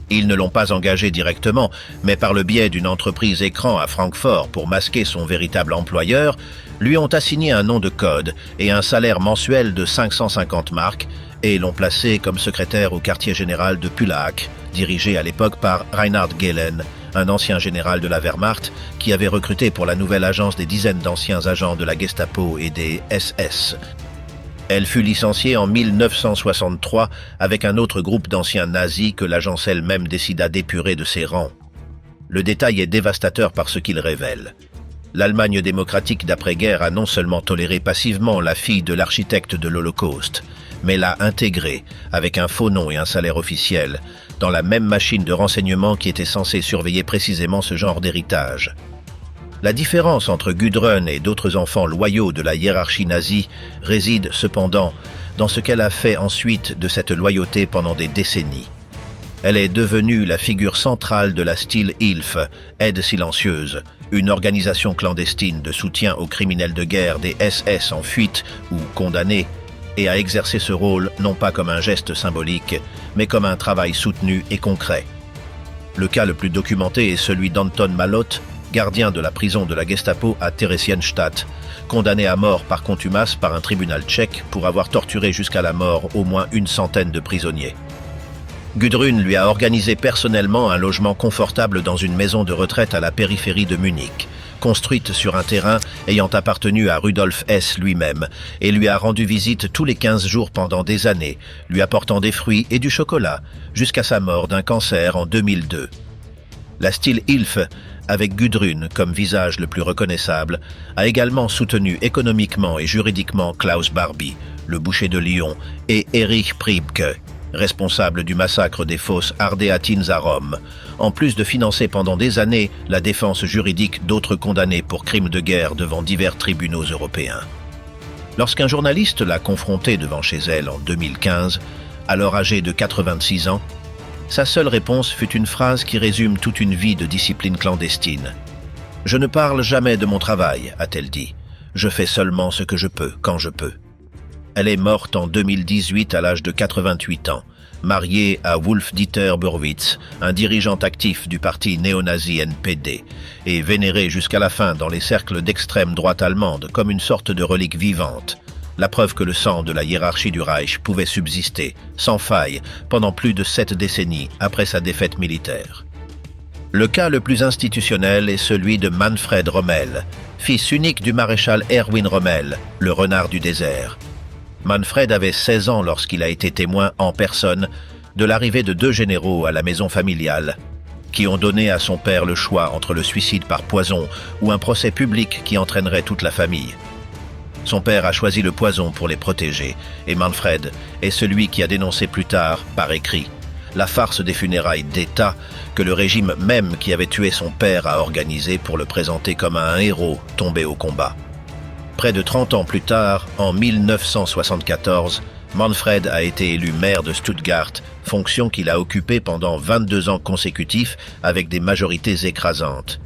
Ils ne l'ont pas engagé directement, mais par le biais d'une entreprise écran à Francfort pour masquer son véritable employeur, lui ont assigné un nom de code et un salaire mensuel de 550 marks et l'ont placé comme secrétaire au quartier général de Pullach, dirigé à l'époque par Reinhard Gehlen, un ancien général de la Wehrmacht qui avait recruté pour la nouvelle agence des dizaines d'anciens agents de la Gestapo et des SS. Elle fut licenciée en 1963 avec un autre groupe d'anciens nazis que l'agence elle-même décida d'épurer de ses rangs. Le détail est dévastateur par ce qu'il révèle. L'Allemagne démocratique d'après-guerre a non seulement toléré passivement la fille de l'architecte de l'Holocauste, mais l'a intégrée, avec un faux nom et un salaire officiel, dans la même machine de renseignement qui était censée surveiller précisément ce genre d'héritage. La différence entre Gudrun et d'autres enfants loyaux de la hiérarchie nazie réside cependant dans ce qu'elle a fait ensuite de cette loyauté pendant des décennies. Elle est devenue la figure centrale de la Stille-Hilfe, aide silencieuse, une organisation clandestine de soutien aux criminels de guerre des SS en fuite ou condamnés, et a exercé ce rôle non pas comme un geste symbolique, mais comme un travail soutenu et concret. Le cas le plus documenté est celui d'Anton Malotte, gardien de la prison de la Gestapo à Theresienstadt, condamné à mort par contumace par un tribunal tchèque pour avoir torturé jusqu'à la mort au moins une centaine de prisonniers. Gudrun lui a organisé personnellement un logement confortable dans une maison de retraite à la périphérie de Munich, construite sur un terrain ayant appartenu à Rudolf Hess lui-même, et lui a rendu visite tous les 15 jours pendant des années, lui apportant des fruits et du chocolat, jusqu'à sa mort d'un cancer en 2002. La Stille-Hilfe, avec Gudrun comme visage le plus reconnaissable, a également soutenu économiquement et juridiquement Klaus Barbie, le boucher de Lyon, et Erich Priebke, responsable du massacre des fosses Ardéatines à Rome, en plus de financer pendant des années la défense juridique d'autres condamnés pour crimes de guerre devant divers tribunaux européens. Lorsqu'un journaliste l'a confrontée devant chez elle en 2015, alors âgée de 86 ans, sa seule réponse fut une phrase qui résume toute une vie de discipline clandestine. « Je ne parle jamais de mon travail », a-t-elle dit. « Je fais seulement ce que je peux, quand je peux. » Elle est morte en 2018 à l'âge de 88 ans, marié à Wolf-Dieter Burwitz, un dirigeant actif du parti néo-nazi NPD, et vénéré jusqu'à la fin dans les cercles d'extrême droite allemande comme une sorte de relique vivante, la preuve que le sang de la hiérarchie du Reich pouvait subsister, sans faille, pendant plus de 7 décennies après sa défaite militaire. Le cas le plus institutionnel est celui de Manfred Rommel, fils unique du maréchal Erwin Rommel, le renard du désert. Manfred avait 16 ans lorsqu'il a été témoin en personne de l'arrivée de 2 généraux à la maison familiale, qui ont donné à son père le choix entre le suicide par poison ou un procès public qui entraînerait toute la famille. Son père a choisi le poison pour les protéger, et Manfred est celui qui a dénoncé plus tard, par écrit, la farce des funérailles d'État que le régime même qui avait tué son père a organisé pour le présenter comme un héros tombé au combat. Près de 30 ans plus tard, en 1974, Manfred a été élu maire de Stuttgart, fonction qu'il a occupée pendant 22 ans consécutifs avec des majorités écrasantes.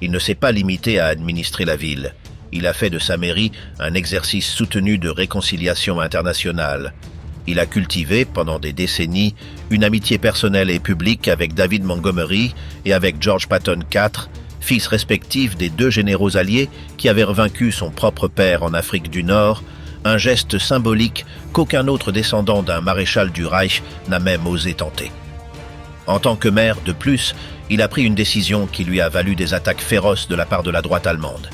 Il ne s'est pas limité à administrer la ville. Il a fait de sa mairie un exercice soutenu de réconciliation internationale. Il a cultivé, pendant des décennies, une amitié personnelle et publique avec David Montgomery et avec George Patton IV, fils respectifs des 2 généraux alliés qui avaient vaincu son propre père en Afrique du Nord, un geste symbolique qu'aucun autre descendant d'un maréchal du Reich n'a même osé tenter. En tant que maire, de plus, il a pris une décision qui lui a valu des attaques féroces de la part de la droite allemande.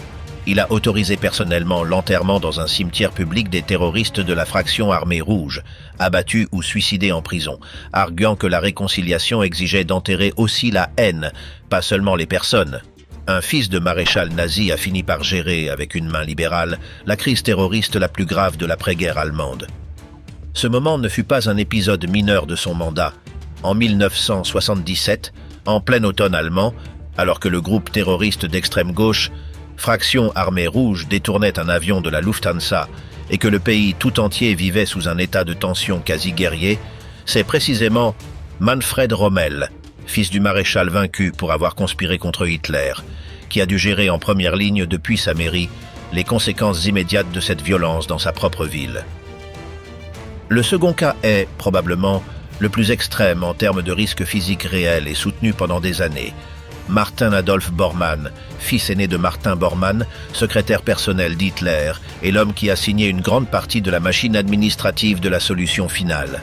Il a autorisé personnellement l'enterrement dans un cimetière public des terroristes de la fraction Armée Rouge, abattus ou suicidés en prison, arguant que la réconciliation exigeait d'enterrer aussi la haine, pas seulement les personnes. Un fils de maréchal nazi a fini par gérer, avec une main libérale, la crise terroriste la plus grave de l'après-guerre allemande. Ce moment ne fut pas un épisode mineur de son mandat. En 1977, en plein automne allemand, alors que le groupe terroriste d'extrême gauche Fraction Armée Rouge détournait un avion de la Lufthansa et que le pays tout entier vivait sous un état de tension quasi guerrier, c'est précisément Manfred Rommel, fils du maréchal vaincu pour avoir conspiré contre Hitler, qui a dû gérer en première ligne depuis sa mairie les conséquences immédiates de cette violence dans sa propre ville. Le second cas est, probablement, le plus extrême en termes de risque physique réel et soutenu pendant des années. Martin Adolf Bormann, fils aîné de Martin Bormann, secrétaire personnel d'Hitler, et l'homme qui a signé une grande partie de la machine administrative de la solution finale.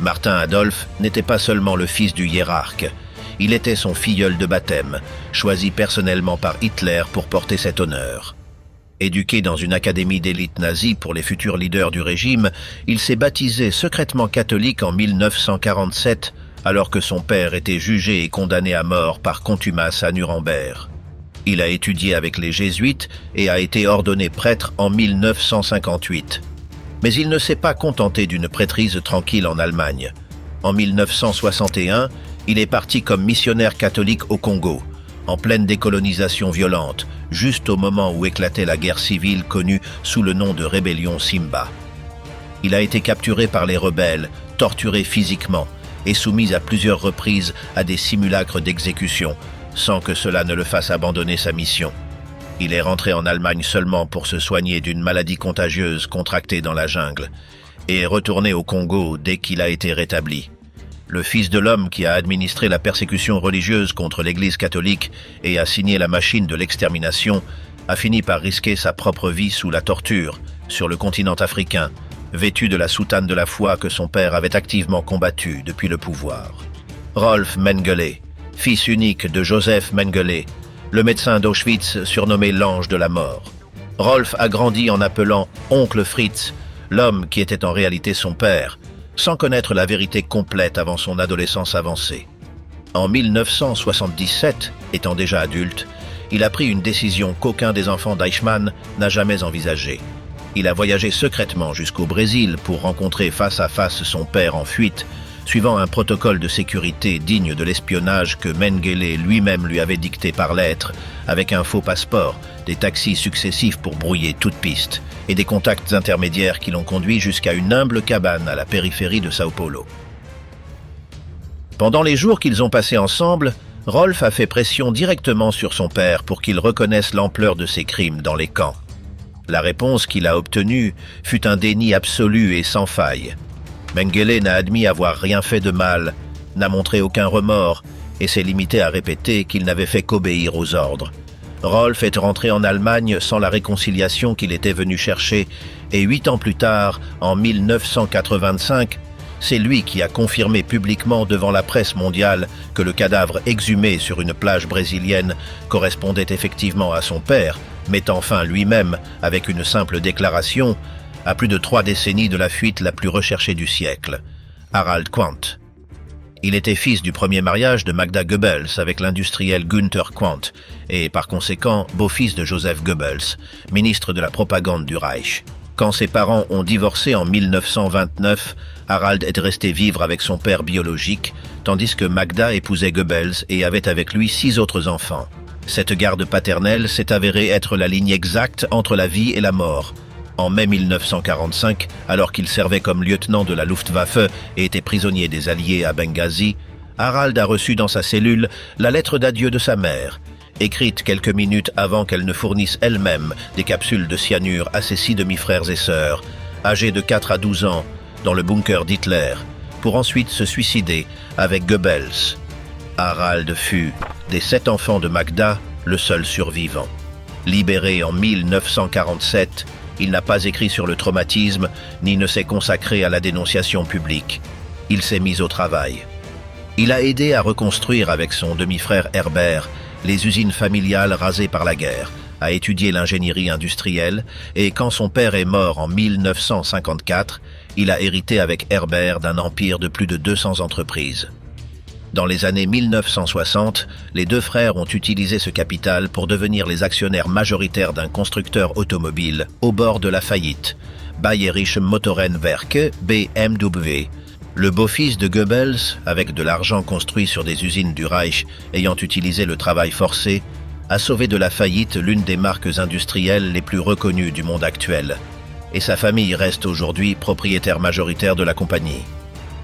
Martin Adolf n'était pas seulement le fils du hiérarque, il était son filleul de baptême, choisi personnellement par Hitler pour porter cet honneur. Éduqué dans une académie d'élite nazie pour les futurs leaders du régime, il s'est baptisé secrètement catholique en 1947, alors que son père était jugé et condamné à mort par contumace à Nuremberg. Il a étudié avec les jésuites et a été ordonné prêtre en 1958. Mais il ne s'est pas contenté d'une prêtrise tranquille en Allemagne. En 1961, il est parti comme missionnaire catholique au Congo, en pleine décolonisation violente, juste au moment où éclatait la guerre civile connue sous le nom de rébellion Simba. Il a été capturé par les rebelles, torturé physiquement, et soumis à plusieurs reprises à des simulacres d'exécution, sans que cela ne le fasse abandonner sa mission. Il est rentré en Allemagne seulement pour se soigner d'une maladie contagieuse contractée dans la jungle, et est retourné au Congo dès qu'il a été rétabli. Le fils de l'homme qui a administré la persécution religieuse contre l'Église catholique et a signé la machine de l'extermination a fini par risquer sa propre vie sous la torture, sur le continent africain, vêtu de la soutane de la foi que son père avait activement combattue depuis le pouvoir. Rolf Mengele, fils unique de Joseph Mengele, le médecin d'Auschwitz surnommé l'ange de la mort. Rolf a grandi en appelant Oncle Fritz, l'homme qui était en réalité son père, sans connaître la vérité complète avant son adolescence avancée. En 1977, étant déjà adulte, il a pris une décision qu'aucun des enfants d'Eichmann n'a jamais envisagée. Il a voyagé secrètement jusqu'au Brésil pour rencontrer face à face son père en fuite, suivant un protocole de sécurité digne de l'espionnage que Mengele lui-même lui avait dicté par lettre, avec un faux passeport, des taxis successifs pour brouiller toute piste, et des contacts intermédiaires qui l'ont conduit jusqu'à une humble cabane à la périphérie de Sao Paulo. Pendant les jours qu'ils ont passés ensemble, Rolf a fait pression directement sur son père pour qu'il reconnaisse l'ampleur de ses crimes dans les camps. La réponse qu'il a obtenue fut un déni absolu et sans faille. Mengele n'a admis avoir rien fait de mal, n'a montré aucun remords et s'est limité à répéter qu'il n'avait fait qu'obéir aux ordres. Rolf est rentré en Allemagne sans la réconciliation qu'il était venu chercher et 8 ans plus tard, en 1985, c'est lui qui a confirmé publiquement devant la presse mondiale que le cadavre exhumé sur une plage brésilienne correspondait effectivement à son père, mettant fin lui-même, avec une simple déclaration, à plus de 3 décennies de la fuite la plus recherchée du siècle, Harald Quandt. Il était fils du premier mariage de Magda Goebbels avec l'industriel Günther Quandt et par conséquent beau-fils de Joseph Goebbels, ministre de la propagande du Reich. Quand ses parents ont divorcé en 1929, Harald est resté vivre avec son père biologique, tandis que Magda épousait Goebbels et avait avec lui 6 autres enfants. Cette garde paternelle s'est avérée être la ligne exacte entre la vie et la mort. En mai 1945, alors qu'il servait comme lieutenant de la Luftwaffe et était prisonnier des Alliés à Benghazi, Harald a reçu dans sa cellule la lettre d'adieu de sa mère, écrite quelques minutes avant qu'elle ne fournisse elle-même des capsules de cyanure à ses 6 demi-frères et sœurs, âgés de 4 à 12 ans, dans le bunker d'Hitler, pour ensuite se suicider avec Goebbels. Harald fut, des 7 enfants de Magda, le seul survivant. Libéré en 1947, il n'a pas écrit sur le traumatisme, ni ne s'est consacré à la dénonciation publique. Il s'est mis au travail. Il a aidé à reconstruire avec son demi-frère Herbert les usines familiales rasées par la guerre, a étudié l'ingénierie industrielle et quand son père est mort en 1954, il a hérité avec Herbert d'un empire de plus de 200 entreprises. Dans les années 1960, les 2 frères ont utilisé ce capital pour devenir les actionnaires majoritaires d'un constructeur automobile au bord de la faillite, Bayerische Motorenwerke, BMW. Le beau-fils de Goebbels, avec de l'argent construit sur des usines du Reich ayant utilisé le travail forcé, a sauvé de la faillite l'une des marques industrielles les plus reconnues du monde actuel. Et sa famille reste aujourd'hui propriétaire majoritaire de la compagnie.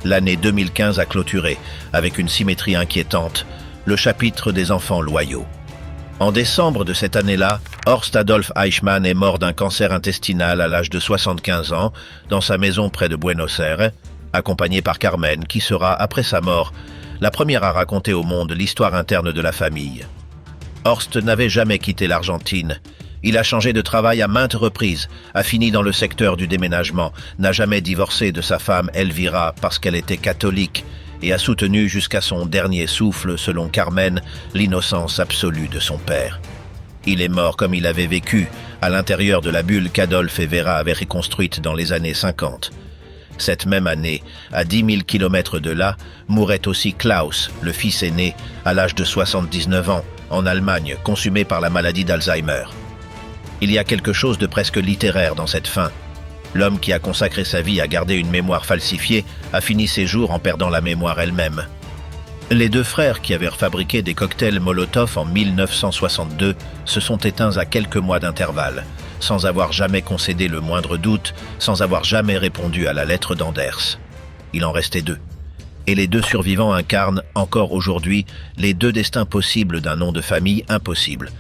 L'année 2015 a clôturé, avec une symétrie inquiétante, le chapitre des enfants loyaux. En décembre de cette année-là, Horst Adolf Eichmann est mort d'un cancer intestinal à l'âge de 75 ans, dans sa maison près de Buenos Aires, accompagné par Carmen, qui sera, après sa mort, la première à raconter au monde l'histoire interne de la famille. Horst n'avait jamais quitté l'Argentine. Il a changé de travail à maintes reprises, a fini dans le secteur du déménagement, n'a jamais divorcé de sa femme Elvira parce qu'elle était catholique et a soutenu jusqu'à son dernier souffle, selon Carmen, l'innocence absolue de son père. Il est mort comme il avait vécu, à l'intérieur de la bulle qu'Adolphe et Vera avaient reconstruite dans les années 50. Cette même année, à 10 000 kilomètres de là, mourait aussi Klaus, le fils aîné, à l'âge de 79 ans, en Allemagne, consumé par la maladie d'Alzheimer. Il y a quelque chose de presque littéraire dans cette fin. L'homme qui a consacré sa vie à garder une mémoire falsifiée a fini ses jours en perdant la mémoire elle-même. Les 2 frères qui avaient fabriqué des cocktails Molotov en 1962 se sont éteints à quelques mois d'intervalle, sans avoir jamais concédé le moindre doute, sans avoir jamais répondu à la lettre d'Anders. Il en restait 2. Et les 2 survivants incarnent, encore aujourd'hui, les 2 destins possibles d'un nom de famille impossible.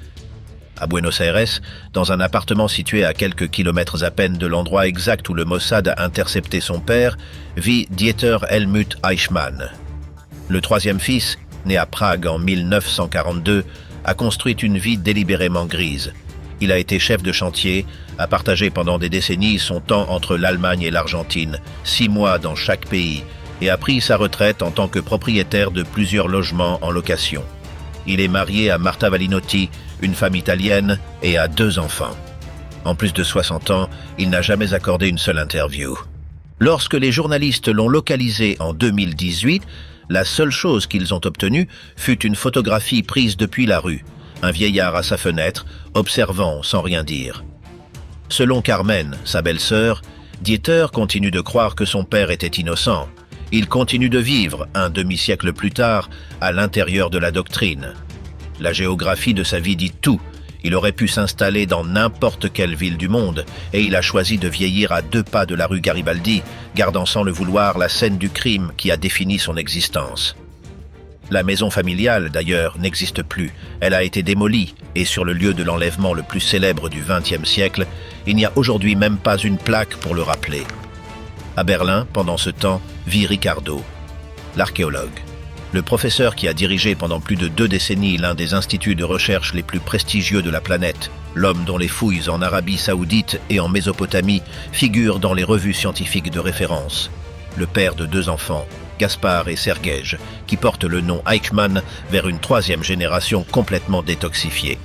À Buenos Aires, dans un appartement situé à quelques kilomètres à peine de l'endroit exact où le Mossad a intercepté son père, vit Dieter Helmut Eichmann. Le 3e fils, né à Prague en 1942, a construit une vie délibérément grise. Il a été chef de chantier, a partagé pendant des décennies son temps entre l'Allemagne et l'Argentine, 6 mois dans chaque pays, et a pris sa retraite en tant que propriétaire de plusieurs logements en location. Il est marié à Marta Valinotti, une femme italienne, et a 2 enfants. En plus de 60 ans, il n'a jamais accordé une seule interview. Lorsque les journalistes l'ont localisé en 2018, la seule chose qu'ils ont obtenue fut une photographie prise depuis la rue, un vieillard à sa fenêtre, observant sans rien dire. Selon Carmen, sa belle-sœur, Dieter continue de croire que son père était innocent. Il continue de vivre, un demi-siècle plus tard, à l'intérieur de la doctrine. La géographie de sa vie dit tout. Il aurait pu s'installer dans n'importe quelle ville du monde, et il a choisi de vieillir à 2 pas de la rue Garibaldi, gardant sans le vouloir la scène du crime qui a défini son existence. La maison familiale, d'ailleurs, n'existe plus. Elle a été démolie, et sur le lieu de l'enlèvement le plus célèbre du XXe siècle, il n'y a aujourd'hui même pas une plaque pour le rappeler. À Berlin, pendant ce temps, vit Ricardo, l'archéologue. Le professeur qui a dirigé pendant plus de 2 décennies l'un des instituts de recherche les plus prestigieux de la planète, l'homme dont les fouilles en Arabie Saoudite et en Mésopotamie figurent dans les revues scientifiques de référence. Le père de 2 enfants, Gaspard et Sergej, qui portent le nom Eichmann vers une 3e génération complètement détoxifiée.